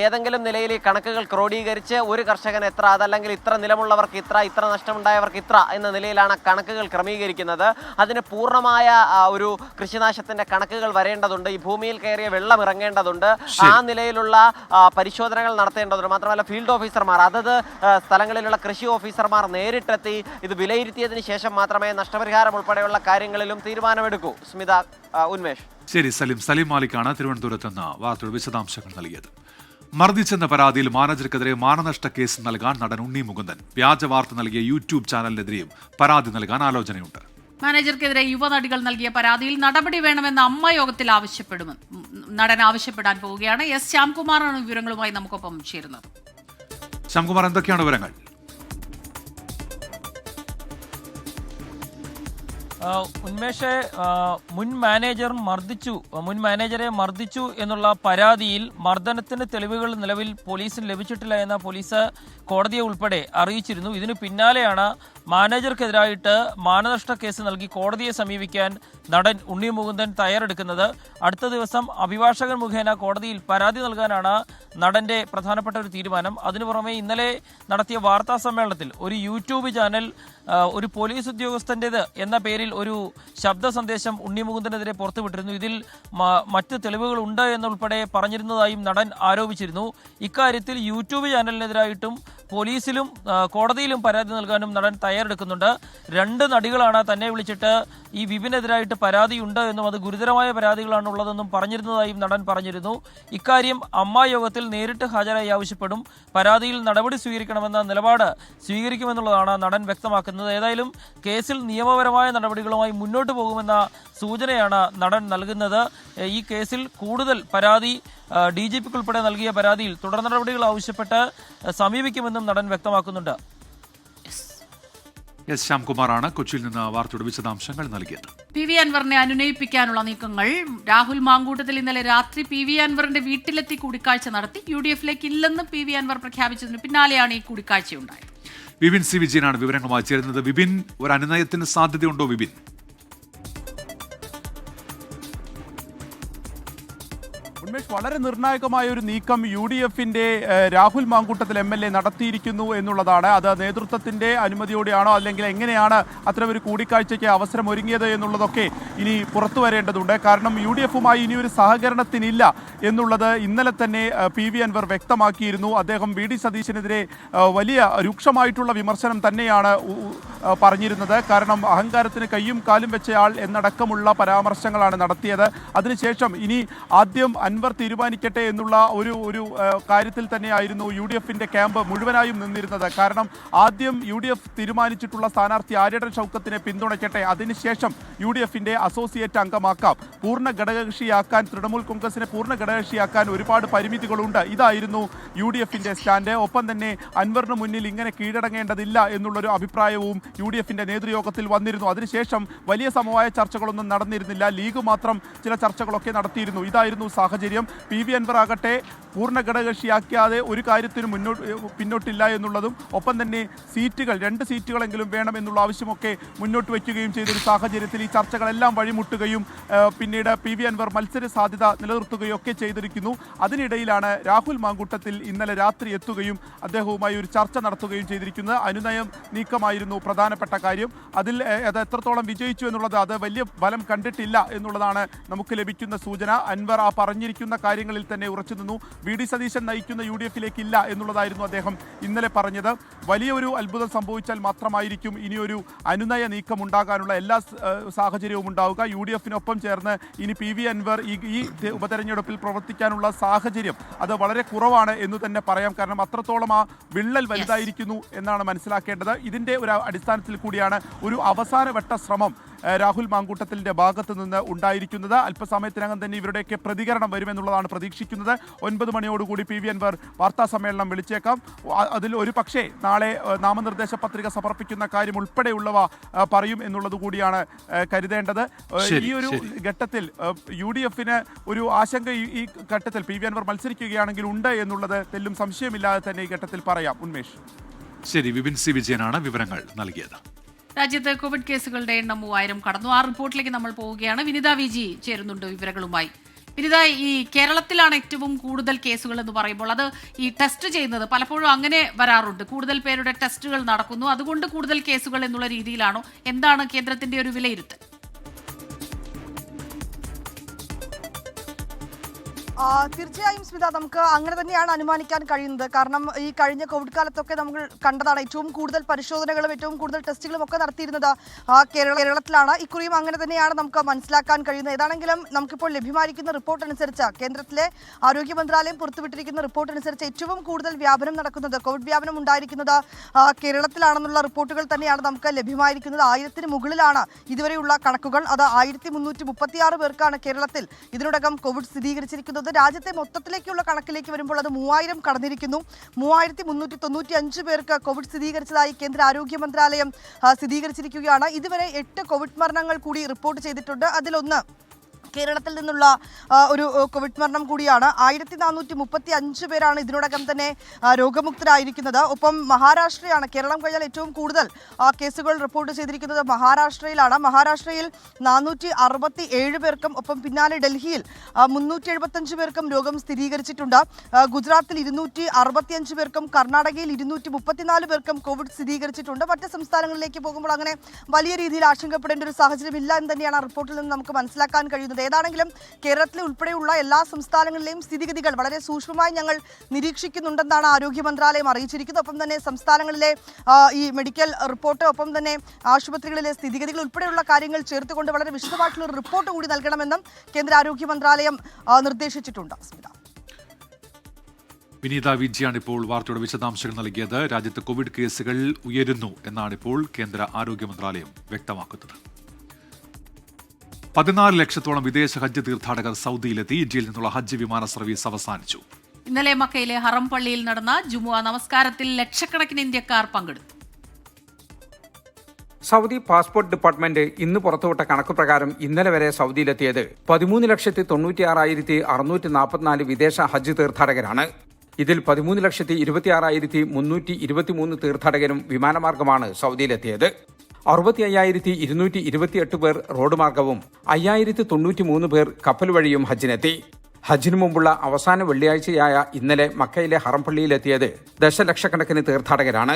ഏതെങ്കിലും നിലയിൽ ഈ കണക്കുകൾ ക്രോഡീകരിച്ച് ഒരു കർഷകൻ എത്ര, അതല്ലെങ്കിൽ ഇത്ര നിലമുള്ളവർക്ക് ഇത്ര നഷ്ടമുണ്ടായവർക്ക് ഇത്ര എന്ന നിലയിലാണ് കണക്കുകൾ ക്രമീകരിക്കുന്നത്. അതിന് പൂർണ്ണമായ ഒരു കൃഷിനാശത്തിന്റെ കണക്കുകൾ വരേണ്ടതുണ്ട്. ഈ ഭൂമിയിൽ കയറിയ വെള്ളം ഇറങ്ങേണ്ടതുണ്ട്. ആ നിലയിലുള്ള പരിശോധനകൾ നടത്തേണ്ടതുണ്ട്. മാത്രമല്ല, ഫീൽഡ് ഓഫീസർമാർ, അതത് സ്ഥലങ്ങളിലുള്ള കൃഷി ഓഫീസർമാർ നേരിട്ടെത്തി ഇത് വിലയിരുത്തിയതിന് ശേഷം മാത്രമേ നഷ്ടപരിഹാരം ഉൾപ്പെടെയുള്ള കാര്യങ്ങളിലും തീരുമാനമെടുക്കൂ. സ്മിത, ഉന്മേഷ്. ശരി, സലീം മാലിക്കാണ് തിരുവനന്തപുരത്ത് നിന്ന് വാർത്തയുടെ വിശദാംശങ്ങൾ നൽകിയത്. മർദ്ദിച്ചെന്ന പരാതിയിൽ മാനേജർക്കെതിരെ മാനനഷ്ട കേസ് നൽകാൻ നടൻ ഉണ്ണി മുകുന്ദൻ. വ്യാജ വാർത്ത നൽകിയ യൂട്യൂബ് ചാനലിനെതിരെയും പരാതി നൽകാൻ ആലോചനയുണ്ട്. മാനേജർക്കെതിരെ യുവനടികൾ നൽകിയ പരാതിയിൽ നടപടി വേണമെന്ന് അമ്മ യോഗത്തിൽ നടൻ ആവശ്യപ്പെടാൻ പോവുകയാണ്. എസ് ശ്യാംകുമാറാണ് വിവരങ്ങളുമായി നമുക്കൊപ്പം ചേരുന്നത്. ശ്യാംകുമാർ, എന്തൊക്കെയാണ് വിവരങ്ങൾ? ഉന്മേഷ്, മുൻ മാനേജറെ മർദ്ദിച്ചു എന്നുള്ള പരാതിയിൽ മർദ്ദനത്തിന് തെളിവുകൾ നിലവിൽ പോലീസിന് ലഭിച്ചിട്ടില്ല എന്ന പോലീസ് കോടതിയെ ഉൾപ്പെടെ അറിയിച്ചിരുന്നു. ഇതിനു പിന്നാലെയാണ് മാനേജർക്കെതിരായിട്ട് മാനനഷ്ട കേസ് നൽകി കോടതിയെ സമീപിക്കാൻ നടൻ ഉണ്ണി മുകുന്ദൻ തയ്യാറെടുക്കുന്നത്. അടുത്ത ദിവസം അഭിഭാഷകൻ മുഖേന കോടതിയിൽ പരാതി നൽകാനാണ് നടന്റെ പ്രധാനപ്പെട്ട ഒരു തീരുമാനം. അതിനു പുറമെ ഇന്നലെ നടത്തിയ വാർത്താ സമ്മേളനത്തിൽ ഒരു യൂട്യൂബ് ചാനൽ ഒരു പോലീസ് ഉദ്യോഗസ്ഥൻ്റേത് എന്ന പേരിൽ ഒരു ശബ്ദ സന്ദേശം ഉണ്ണി മുകുന്ദനെതിരെ പുറത്തുവിട്ടിരുന്നു. ഇതിൽ മറ്റ് തെളിവുകൾ ഉണ്ട് എന്നുൾപ്പെടെ പറഞ്ഞിരുന്നതായും നടൻ ആരോപിച്ചിരുന്നു. ഇക്കാര്യത്തിൽ യൂട്യൂബ് ചാനലിനെതിരായിട്ടും പോലീസിലും കോടതിയിലും പരാതി നൽകാനും നടൻ തയ്യാറെടുക്കുന്നുണ്ട്. 2 നടികളാണ് തന്നെ വിളിച്ചിട്ട് ഈ വിപിനെതിരായിട്ട് പരാതിയുണ്ട് എന്നും അത് ഗുരുതരമായ പരാതികളാണ് ഉള്ളതെന്നും പറഞ്ഞിരുന്നതായും നടൻ പറഞ്ഞിരുന്നു. ഇക്കാര്യം അമ്മ യോഗത്തിൽ നേരിട്ട് ഹാജരായി ആവശ്യപ്പെടും. പരാതിയിൽ നടപടി സ്വീകരിക്കണമെന്ന നിലപാട് സ്വീകരിക്കുമെന്നുള്ളതാണ് നടൻ വ്യക്തമാക്കുന്നത്. ഏതായാലും കേസിൽ നിയമപരമായ നടപടികളുമായി മുന്നോട്ട് പോകുമെന്ന സൂചനയാണ് നടൻ നൽകുന്നത്. ഈ കേസിൽ കൂടുതൽ പരാതി DGPക്ക് ഉൾപ്പെടെ നൽകിയ പരാതിയിൽ തുടർ നടപടികൾ ആവശ്യപ്പെട്ട് സമീപിക്കുമെന്നും നടൻ വ്യക്തമാക്കുന്നുണ്ട്. എസ് ശ്യാംകുമാറാണ് കൊച്ചിയിൽ നിന്ന് വാർത്തയുടെ വിശദാംശങ്ങൾ നൽകിയത്. PV അൻവറിനെ അനുനയിപ്പിക്കാനുള്ള നീക്കങ്ങൾ. രാഹുൽ മാങ്കൂട്ടത്തിൽ ഇന്നലെ രാത്രി PV അൻവറിന്റെ വീട്ടിലെത്തി കൂടിക്കാഴ്ച നടത്തി. UDFലേക്ക് ഇല്ലെന്ന് PV അൻവർ പ്രഖ്യാപിച്ചതിന് പിന്നാലെയാണ് ഈ കൂടിക്കാഴ്ചയുണ്ടായത്. വിപിൻ സി വിജയനാണ് വിവരങ്ങളുമായി ചേരുന്നത്. വിപിൻ, ഒരു അനുനയത്തിന് സാധ്യതയുണ്ടോ? വിപിൻ, ഉന്മേഷ്, വളരെ നിർണായകമായ ഒരു നീക്കം UDFന്റെ രാഹുൽ മാങ്കൂട്ടത്തിൽ MLA നടത്തിയിരിക്കുന്നു എന്നുള്ളതാണ്. അത് നേതൃത്വത്തിന്റെ അനുമതിയോടെയാണോ അല്ലെങ്കിൽ എങ്ങനെയാണ് അത്തരമൊരു കൂടിക്കാഴ്ചയ്ക്ക് അവസരം ഒരുങ്ങിയത് എന്നുള്ളതൊക്കെ ഇനി പുറത്തു വരേണ്ടതുണ്ട്. കാരണം UDFുമായി ഇനിയൊരു സഹകരണത്തിനില്ല എന്നുള്ളത് ഇന്നലെ തന്നെ PV അൻവർ വ്യക്തമാക്കിയിരുന്നു. അദ്ദേഹം VD സതീശനെതിരെ വലിയ രൂക്ഷമായിട്ടുള്ള വിമർശനം തന്നെയാണ് പറഞ്ഞിരുന്നത്. കാരണം അഹങ്കാരത്തിന് കയ്യും കാലും വെച്ചയാൾ എന്നടക്കമുള്ള പരാമർശങ്ങളാണ് നടത്തിയത്. അതിനുശേഷം ഇനി ആദ്യം അൻവർ തീരുമാനിക്കട്ടെ എന്നുള്ള ഒരു കാര്യത്തിൽ തന്നെയായിരുന്നു UDFന്റെ ക്യാമ്പ് മുഴുവനായും നിന്നിരുന്നത്. കാരണം ആദ്യം UDF തീരുമാനിച്ചിട്ടുള്ള സ്ഥാനാർത്ഥി ആര്യടൻ ഷൗക്കത്തിനെ പിന്തുണയ്ക്കട്ടെ, അതിനുശേഷം UDFന്റെ അസോസിയേറ്റ് അംഗമാക്കാം, പൂർണ്ണ ഘടകകക്ഷിയാക്കാൻ, തൃണമൂൽ കോൺഗ്രസിനെ പൂർണ്ണ ഘടകകക്ഷിയാക്കാൻ ഒരുപാട് പരിമിതികളുണ്ട്. ഇതായിരുന്നു UDFന്റെ സ്റ്റാൻഡ്. ഒപ്പം തന്നെ അൻവറിന് മുന്നിൽ ഇങ്ങനെ കീഴടങ്ങേണ്ടതില്ല എന്നുള്ളൊരു അഭിപ്രായവും UDFന്റെ നേതൃയോഗത്തിൽ വന്നിരുന്നു. അതിനുശേഷം വലിയ സമവായ ചർച്ചകളൊന്നും നടന്നിരുന്നില്ല. ലീഗ് മാത്രം ചില ചർച്ചകളൊക്കെ നടത്തിയിരുന്നു. ഇതായിരുന്നു സാഹചര്യം. PV അൻവർ ആകട്ടെ പൂർണ്ണ ഘടകകക്ഷിയാക്കാതെ ഒരു കാര്യത്തിനും പിന്നോട്ടില്ല എന്നുള്ളതും ഒപ്പം തന്നെ സീറ്റുകൾ 2 സീറ്റുകളെങ്കിലും വേണം എന്നുള്ള ആവശ്യമൊക്കെ മുന്നോട്ട് വയ്ക്കുകയും ചെയ്തൊരു സാഹചര്യത്തിൽ ഈ ചർച്ചകളെല്ലാം വഴിമുട്ടുകയും പിന്നീട് PV അൻവർ മത്സര സാധ്യത നിലനിർത്തുകയും ഒക്കെ ചെയ്തിരിക്കുന്നു. അതിനിടയിലാണ് രാഹുൽ മാങ്കൂട്ടത്തിൽ ഇന്നലെ രാത്രി എത്തുകയും അദ്ദേഹവുമായി ഒരു ചർച്ച നടത്തുകയും ചെയ്തിരിക്കുന്നത്. അനുനയം നീക്കമായിരുന്നു പ്രധാനപ്പെട്ട കാര്യം. അതിൽ അത് എത്രത്തോളം വിജയിച്ചു എന്നുള്ളത് അത് വലിയ ഫലം കണ്ടിട്ടില്ല എന്നുള്ളതാണ് നമുക്ക് ലഭിക്കുന്ന സൂചന. അൻവർ ആ പറഞ്ഞിരിക്കുന്ന കാര്യങ്ങളിൽ തന്നെ ഉറച്ചു നിന്നു. വി.ഡി. സതീശൻ നയിക്കുന്ന UDF-ലേക്ക് ഇല്ല എന്നുള്ളതായിരുന്നു അദ്ദേഹം ഇന്നലെ പറഞ്ഞത്. വലിയൊരു അത്ഭുതം സംഭവിച്ചാൽ മാത്രമായിരിക്കും ഇനിയൊരു അനുനയ നീക്കം ഉണ്ടാകാനുള്ള എല്ലാ സാഹചര്യവും ഉണ്ടാവുക. UDF-നൊപ്പം ചേർന്ന് ഇനി PV അൻവർ ഈ ഉപതെരഞ്ഞെടുപ്പിൽ പ്രവർത്തിക്കാനുള്ള സാഹചര്യം അത് വളരെ കുറവാണ് എന്ന് തന്നെ പറയാം. കാരണം അത്രത്തോളം ആ വിള്ളൽ വലുതായിരിക്കുന്നു എന്നാണ് മനസ്സിലാക്കേണ്ടത്. ഇതിൻ്റെ ഒരു അടിസ്ഥാനത്തിൽ കൂടിയാണ് ഒരു അവസാനവട്ട ശ്രമം രാഹുൽ മാങ്കൂട്ടത്തിലിന്റെ ഭാഗത്ത് നിന്ന് ഉണ്ടായിരിക്കുന്നത്. അല്പസമയത്തിനകം തന്നെ ഇവരുടെയൊക്കെ പ്രതികരണം വരുമെന്നുള്ളതാണ് പ്രതീക്ഷിക്കുന്നത്. 9 മണിയോടുകൂടി PV അൻവർ വാർത്താ സമ്മേളനം വിളിച്ചേക്കാം. അതിൽ ഒരു പക്ഷേ നാളെ നാമനിർദ്ദേശ പത്രിക സമർപ്പിക്കുന്ന കാര്യം ഉൾപ്പെടെയുള്ളവ പറയും എന്നുള്ളത് കൂടിയാണ് കരുതേണ്ടത്. ഈ ഒരു ഘട്ടത്തിൽ UDF-ന് ഒരു ആശങ്ക ഈ ഘട്ടത്തിൽ PV അൻവർ മത്സരിക്കുകയാണെങ്കിൽ ഉണ്ട് എന്നുള്ളത് തെല്ലും സംശയമില്ലാതെ തന്നെ ഈ ഘട്ടത്തിൽ പറയാം. ഉന്മേഷ്. ശരി, വിപിൻ സി വിജയനാണ് വിവരങ്ങൾ നൽകിയത്. രാജ്യത്ത് കോവിഡ് കേസുകളുടെ എണ്ണം 3000 കടന്നു. ആ റിപ്പോർട്ടിലേക്ക് നമ്മൾ പോവുകയാണ്. വിനിത VG ചേരുന്നുണ്ട് വിവരങ്ങളുമായി. വിനിത, ഈ കേരളത്തിലാണ് ഏറ്റവും കൂടുതൽ കേസുകൾ എന്ന് പറയുമ്പോൾ അത് ഈ ടെസ്റ്റ് ചെയ്യുന്നത് പലപ്പോഴും അങ്ങനെ വരാറുണ്ട്. കൂടുതൽ പേരുടെ ടെസ്റ്റുകൾ നടക്കുന്നു, അതുകൊണ്ട് കൂടുതൽ കേസുകൾ എന്നുള്ള രീതിയിലാണോ? എന്താണ് കേന്ദ്രത്തിന്റെ ഒരു വിലയിരുത്തൽ? തീർച്ചയായും സ്മിത, നമുക്ക് അങ്ങനെ തന്നെയാണ് അനുമാനിക്കാൻ കഴിയുന്നത്. കാരണം ഈ കഴിഞ്ഞ കോവിഡ് കാലത്തൊക്കെ നമ്മൾ കണ്ടതാണ് ഏറ്റവും കൂടുതൽ പരിശോധനകളും ഏറ്റവും കൂടുതൽ ടെസ്റ്റുകളും ഒക്കെ നടത്തിയിരുന്നത് കേരളത്തിലാണ്. ഇക്കുറിയും അങ്ങനെ തന്നെയാണ് നമുക്ക് മനസ്സിലാക്കാൻ കഴിയുന്നത്. ഏതാണെങ്കിലും നമുക്കിപ്പോൾ ലഭ്യമായിരിക്കുന്ന റിപ്പോർട്ട് അനുസരിച്ച്, കേന്ദ്രത്തിലെ ആരോഗ്യ മന്ത്രാലയം പുറത്തുവിട്ടിരിക്കുന്ന റിപ്പോർട്ട് അനുസരിച്ച് ഏറ്റവും കൂടുതൽ വ്യാപനം നടക്കുന്നത്, കോവിഡ് വ്യാപനം ഉണ്ടായിരിക്കുന്നത് കേരളത്തിലാണെന്നുള്ള റിപ്പോർട്ടുകൾ തന്നെയാണ് നമുക്ക് ലഭ്യമായിരിക്കുന്നത്. 1000-ന് മുകളിലാണ് ഇതുവരെയുള്ള കണക്കുകൾ. അത് 1336 പേർക്കാണ് കേരളത്തിൽ ഇതിനോടകം കോവിഡ് സ്ഥിരീകരിച്ചിരിക്കുന്നത്. രാജ്യത്തെ മൊത്തത്തിലേക്കുള്ള കണക്കിലേക്ക് വരുമ്പോൾ അത് 3000 കടന്നിരിക്കുന്നു. 3395 പേർക്ക് കോവിഡ് സ്ഥിരീകരിച്ചതായി കേന്ദ്ര ആരോഗ്യ മന്ത്രാലയം സ്ഥിരീകരിച്ചിരിക്കുകയാണ്. ഇതുവരെ 8 കോവിഡ് മരണങ്ങൾ കൂടി റിപ്പോർട്ട് ചെയ്തിട്ടുണ്ട്. അതിലൊന്ന് കേരളത്തിൽ നിന്നുള്ള ഒരു കോവിഡ് മരണം കൂടിയാണ്. 1435 പേരാണ് ഇതിനോടകം തന്നെ രോഗമുക്തരായിരിക്കുന്നത്. ഒപ്പം മഹാരാഷ്ട്രയാണ്, കേരളം കഴിഞ്ഞാൽ ഏറ്റവും കൂടുതൽ കേസുകൾ റിപ്പോർട്ട് ചെയ്തിരിക്കുന്നത് മഹാരാഷ്ട്രയിലാണ്. മഹാരാഷ്ട്രയിൽ 467 പേർക്കും ഒപ്പം പിന്നാലെ ഡൽഹിയിൽ 375 പേർക്കും രോഗം സ്ഥിരീകരിച്ചിട്ടുണ്ട്. ഗുജറാത്തിൽ 265 പേർക്കും കർണാടകയിൽ 234 പേർക്കും കോവിഡ് സ്ഥിരീകരിച്ചിട്ടുണ്ട്. മറ്റ് സംസ്ഥാനങ്ങളിലേക്ക് പോകുമ്പോൾ അങ്ങനെ വലിയ രീതിയിൽ ആശങ്കപ്പെടേണ്ട ഒരു സാഹചര്യമില്ല എന്ന് തന്നെയാണ് ആ റിപ്പോർട്ടിൽ നിന്ന് നമുക്ക് മനസ്സിലാക്കാൻ കഴിയുന്നത്. ഏതാണെങ്കിലും കേരളത്തിലെ ഉൾപ്പെടെയുള്ള എല്ലാ സംസ്ഥാനങ്ങളിലെയും സ്ഥിതിഗതികൾ വളരെ സൂക്ഷ്മമായി ഞങ്ങൾ നിരീക്ഷിക്കുന്നുണ്ടെന്നാണ് ആരോഗ്യ മന്ത്രാലയം അറിയിച്ചിരിക്കുന്നത്. ഒപ്പം തന്നെ സംസ്ഥാനങ്ങളിലെ ഈ മെഡിക്കൽ റിപ്പോർട്ട്, ഒപ്പം തന്നെ ആശുപത്രികളിലെ സ്ഥിതിഗതികൾ ഉൾപ്പെടെയുള്ള കാര്യങ്ങൾ ചേർത്തുകൊണ്ട് വളരെ വിശദമായിട്ടുള്ള ഒരു റിപ്പോർട്ട് കൂടി നൽകണമെന്നും കേന്ദ്ര ആരോഗ്യ മന്ത്രാലയം നിർദ്ദേശിച്ചിട്ടുണ്ട്. വിനീത വിജിയാണ് ഇപ്പോൾ വാർത്തയുടെ വിശദാംശങ്ങൾ നൽകിയത്. രാജ്യത്ത് കോവിഡ് കേസുകൾ ഉയരുന്നു എന്നാണ് ഇപ്പോൾ കേന്ദ്ര ആരോഗ്യ മന്ത്രാലയം വ്യക്തമാക്കുന്നത്. 14 ലക്ഷത്തോളം വിദേശ ഹജ്ജ് തീർത്ഥാടകർ സൗദിയിലെത്തി. ഇന്ത്യയിൽ നിന്നുള്ള ഹജ്ജ് വിമാന സർവീസ് അവസാനിച്ചു. ഇന്നലെ മക്കയിലെ ഹറം പള്ളിയിൽ നടന്ന ജുമുഅ നമസ്കാരത്തിൽ ലക്ഷക്കണക്കിന് ഇന്ത്യക്കാർ പങ്കെടുത്തു. സൗദി പാസ്പോർട്ട് ഡിപ്പാർട്ട്മെന്റ് ഇന്ന് പുറത്തുവിട്ട കണക്ക് പ്രകാരം ഇന്നലെ വരെ സൗദിയിലെത്തിയത് 13,96,644 വിദേശ ഹജ്ജ് തീർത്ഥാടകരാണ്. ഇതിൽ 13,26,323 തീർത്ഥാടകരും വിമാനമാർഗമാണ് സൗദിയിലെത്തിയത്. 65,228 പേർ റോഡ് മാർഗവും 5,093 പേർ കപ്പൽ വഴിയും ഹജ്ജിനെത്തി. ഹജ്ജിനു മുമ്പുള്ള അവസാന വെള്ളിയാഴ്ചയായ ഇന്നലെ മക്കയിലെ ഹറം പള്ളിയിലെത്തിയത് ദശലക്ഷക്കണക്കിന് തീർത്ഥാടകരാണ്.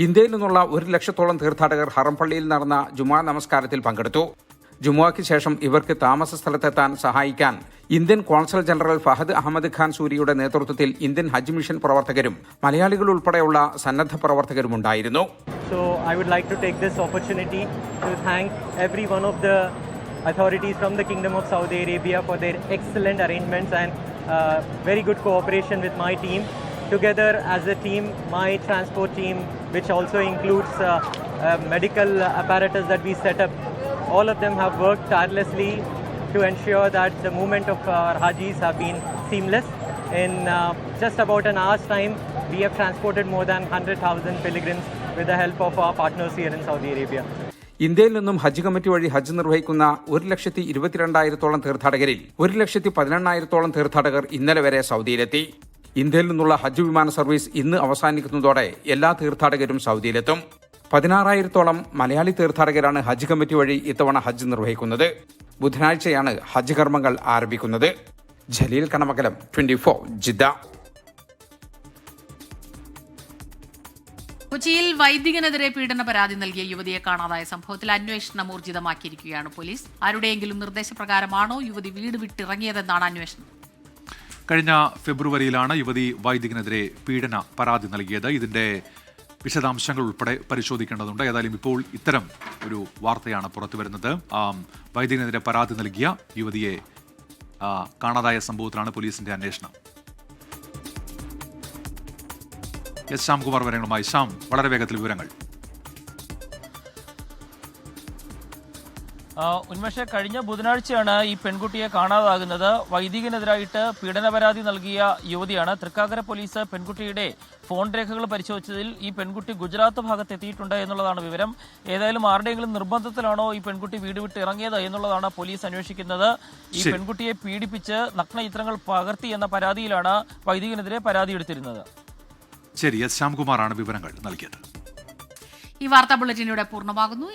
ഇന്ത്യയിൽ നിന്നുള്ള 1 ലക്ഷത്തോളം തീർത്ഥാടകർ ഹറം പള്ളിയിൽ നടന്ന ജുമാ നമസ്കാരത്തിൽ പങ്കെടുത്തു. ജുമുഅയ്ക്ക് ശേഷം ഇവർക്ക് താമസ സ്ഥലത്തെത്താൻ സഹായിക്കാൻ Indian consul general Fahad Ahmed Khan സൂരിയുടെ നേതൃത്വത്തിൽ ഇന്ത്യൻ ഹജ്ജ് മിഷൻ പ്രവർത്തകരും മലയാളികൾ ഉൾപ്പെടെയുള്ള സന്നദ്ധ പ്രവർത്തകരും ഉണ്ടായിരുന്നു. So I would like to take this opportunity to thank every one of the authorities from the Kingdom of Saudi Arabia for their excellent arrangements and very good cooperation with my team. Together as a team, my transport team, which also includes medical apparatus that we set up, all of them have worked tirelessly to ensure that the movement of our Hajis have been seamless. In just about an hour's time, we have transported more than 100,000 pilgrims with the help of our partners here in Saudi Arabia. ഇന്ത്യയിൽ നിന്നും ഹജ്ജ് committee വഴി ഹജ്ജ് നിർവഹിക്കുന്ന 1,22,000 തീർത്ഥാടകരിൽ 1,18,000 തീർത്ഥാടകർ ഇന്നലെ വരെ സൗദിയിലെത്തി. ഇന്ത്യയിൽ നിന്നുള്ള ഹജ്ജ് വിമാന സർവീസ് ഇന്ന് അവസാനിക്കുന്നതോടെ എല്ലാ തീർത്ഥാടകരും സൗദിയിലെത്തും. 16,000 മലയാളി തീർത്ഥാടകരാണ് ഹജ്ജ് കമ്മിറ്റി വഴി ഇത്തവണ ഹജ്ജ് നിർവഹിക്കുന്നത്. ബുധനാഴ്ചയാണ് ഹജ്ജ് കർമ്മങ്ങൾ ആരംഭിക്കുന്നത്. ജലീൽ കണമകലം, 24 ജിദ്ദ. കൊച്ചിയിൽ വൈദികനെതിരെ പീഡന പരാതി നൽകിയ യുവതിയെ കാണാതായ സംഭവത്തിൽ അന്വേഷണം ഊർജിതമാക്കിയിരിക്കുകയാണ് പോലീസ്. ആരുടെയെങ്കിലും നിർദ്ദേശപ്രകാരമാണോ യുവതി വീട് വിട്ടിറങ്ങിയതെന്നാണ് അന്വേഷണം. കഴിഞ്ഞ ഫെബ്രുവരിയിലാണ് യുവതി വൈദികനെതിരെ പീഡന പരാതി നൽകിയത്. ഇതിന്റെ വിശദാംശങ്ങൾ ഉൾപ്പെടെ പരിശോധിക്കേണ്ടതുണ്ട്. ഏതായാലും ഇപ്പോൾ ഇത്തരം ഒരു വാർത്തയാണ് പുറത്തുവരുന്നത്. വൈദികനെതിരെ പരാതി നൽകിയ യുവതിയെ കാണാതായ സംഭവത്തിലാണ് പോലീസിന്റെ അന്വേഷണം. എസ് ശ്യാംകുമാർ വിവരങ്ങളുമായി. ശ്യാം, വളരെ വേഗത്തിൽ വിവരങ്ങൾ. ഉന്മേഷ, കഴിഞ്ഞ ബുധനാഴ്ചയാണ് ഈ പെൺകുട്ടിയെ കാണാതാകുന്നത്. വൈദികനെതിരായിട്ട് പീഡന പരാതി നൽകിയ യുവതിയാണ്. തൃക്കാക്കര പോലീസ് പെൺകുട്ടിയുടെ ഫോൺ രേഖകൾ പരിശോധിച്ചതിൽ ഈ പെൺകുട്ടി ഗുജറാത്ത് ഭാഗത്ത് എത്തിയിട്ടുണ്ട് എന്നുള്ളതാണ് വിവരം. ഏതായാലും ആരുടെയെങ്കിലും നിർബന്ധത്തിലാണോ ഈ പെൺകുട്ടി വീട് വിട്ട് ഇറങ്ങിയത് എന്നുള്ളതാണ് പോലീസ് അന്വേഷിക്കുന്നത്. ഈ പെൺകുട്ടിയെ പീഡിപ്പിച്ച് നഗ്ന ചിത്രങ്ങൾ പകർത്തി എന്ന പരാതിയിലാണ് വൈദികനെതിരെ പരാതി എടുത്തിരുന്നത്. ശരി, എസ് ശ്യാംകുമാറാണ് വിവരങ്ങൾ നൽകിയത്. ഈ വാർത്താ ബുള്ളറ്റിൻ ഇവിടെ പൂർണ്ണമാകുന്നു.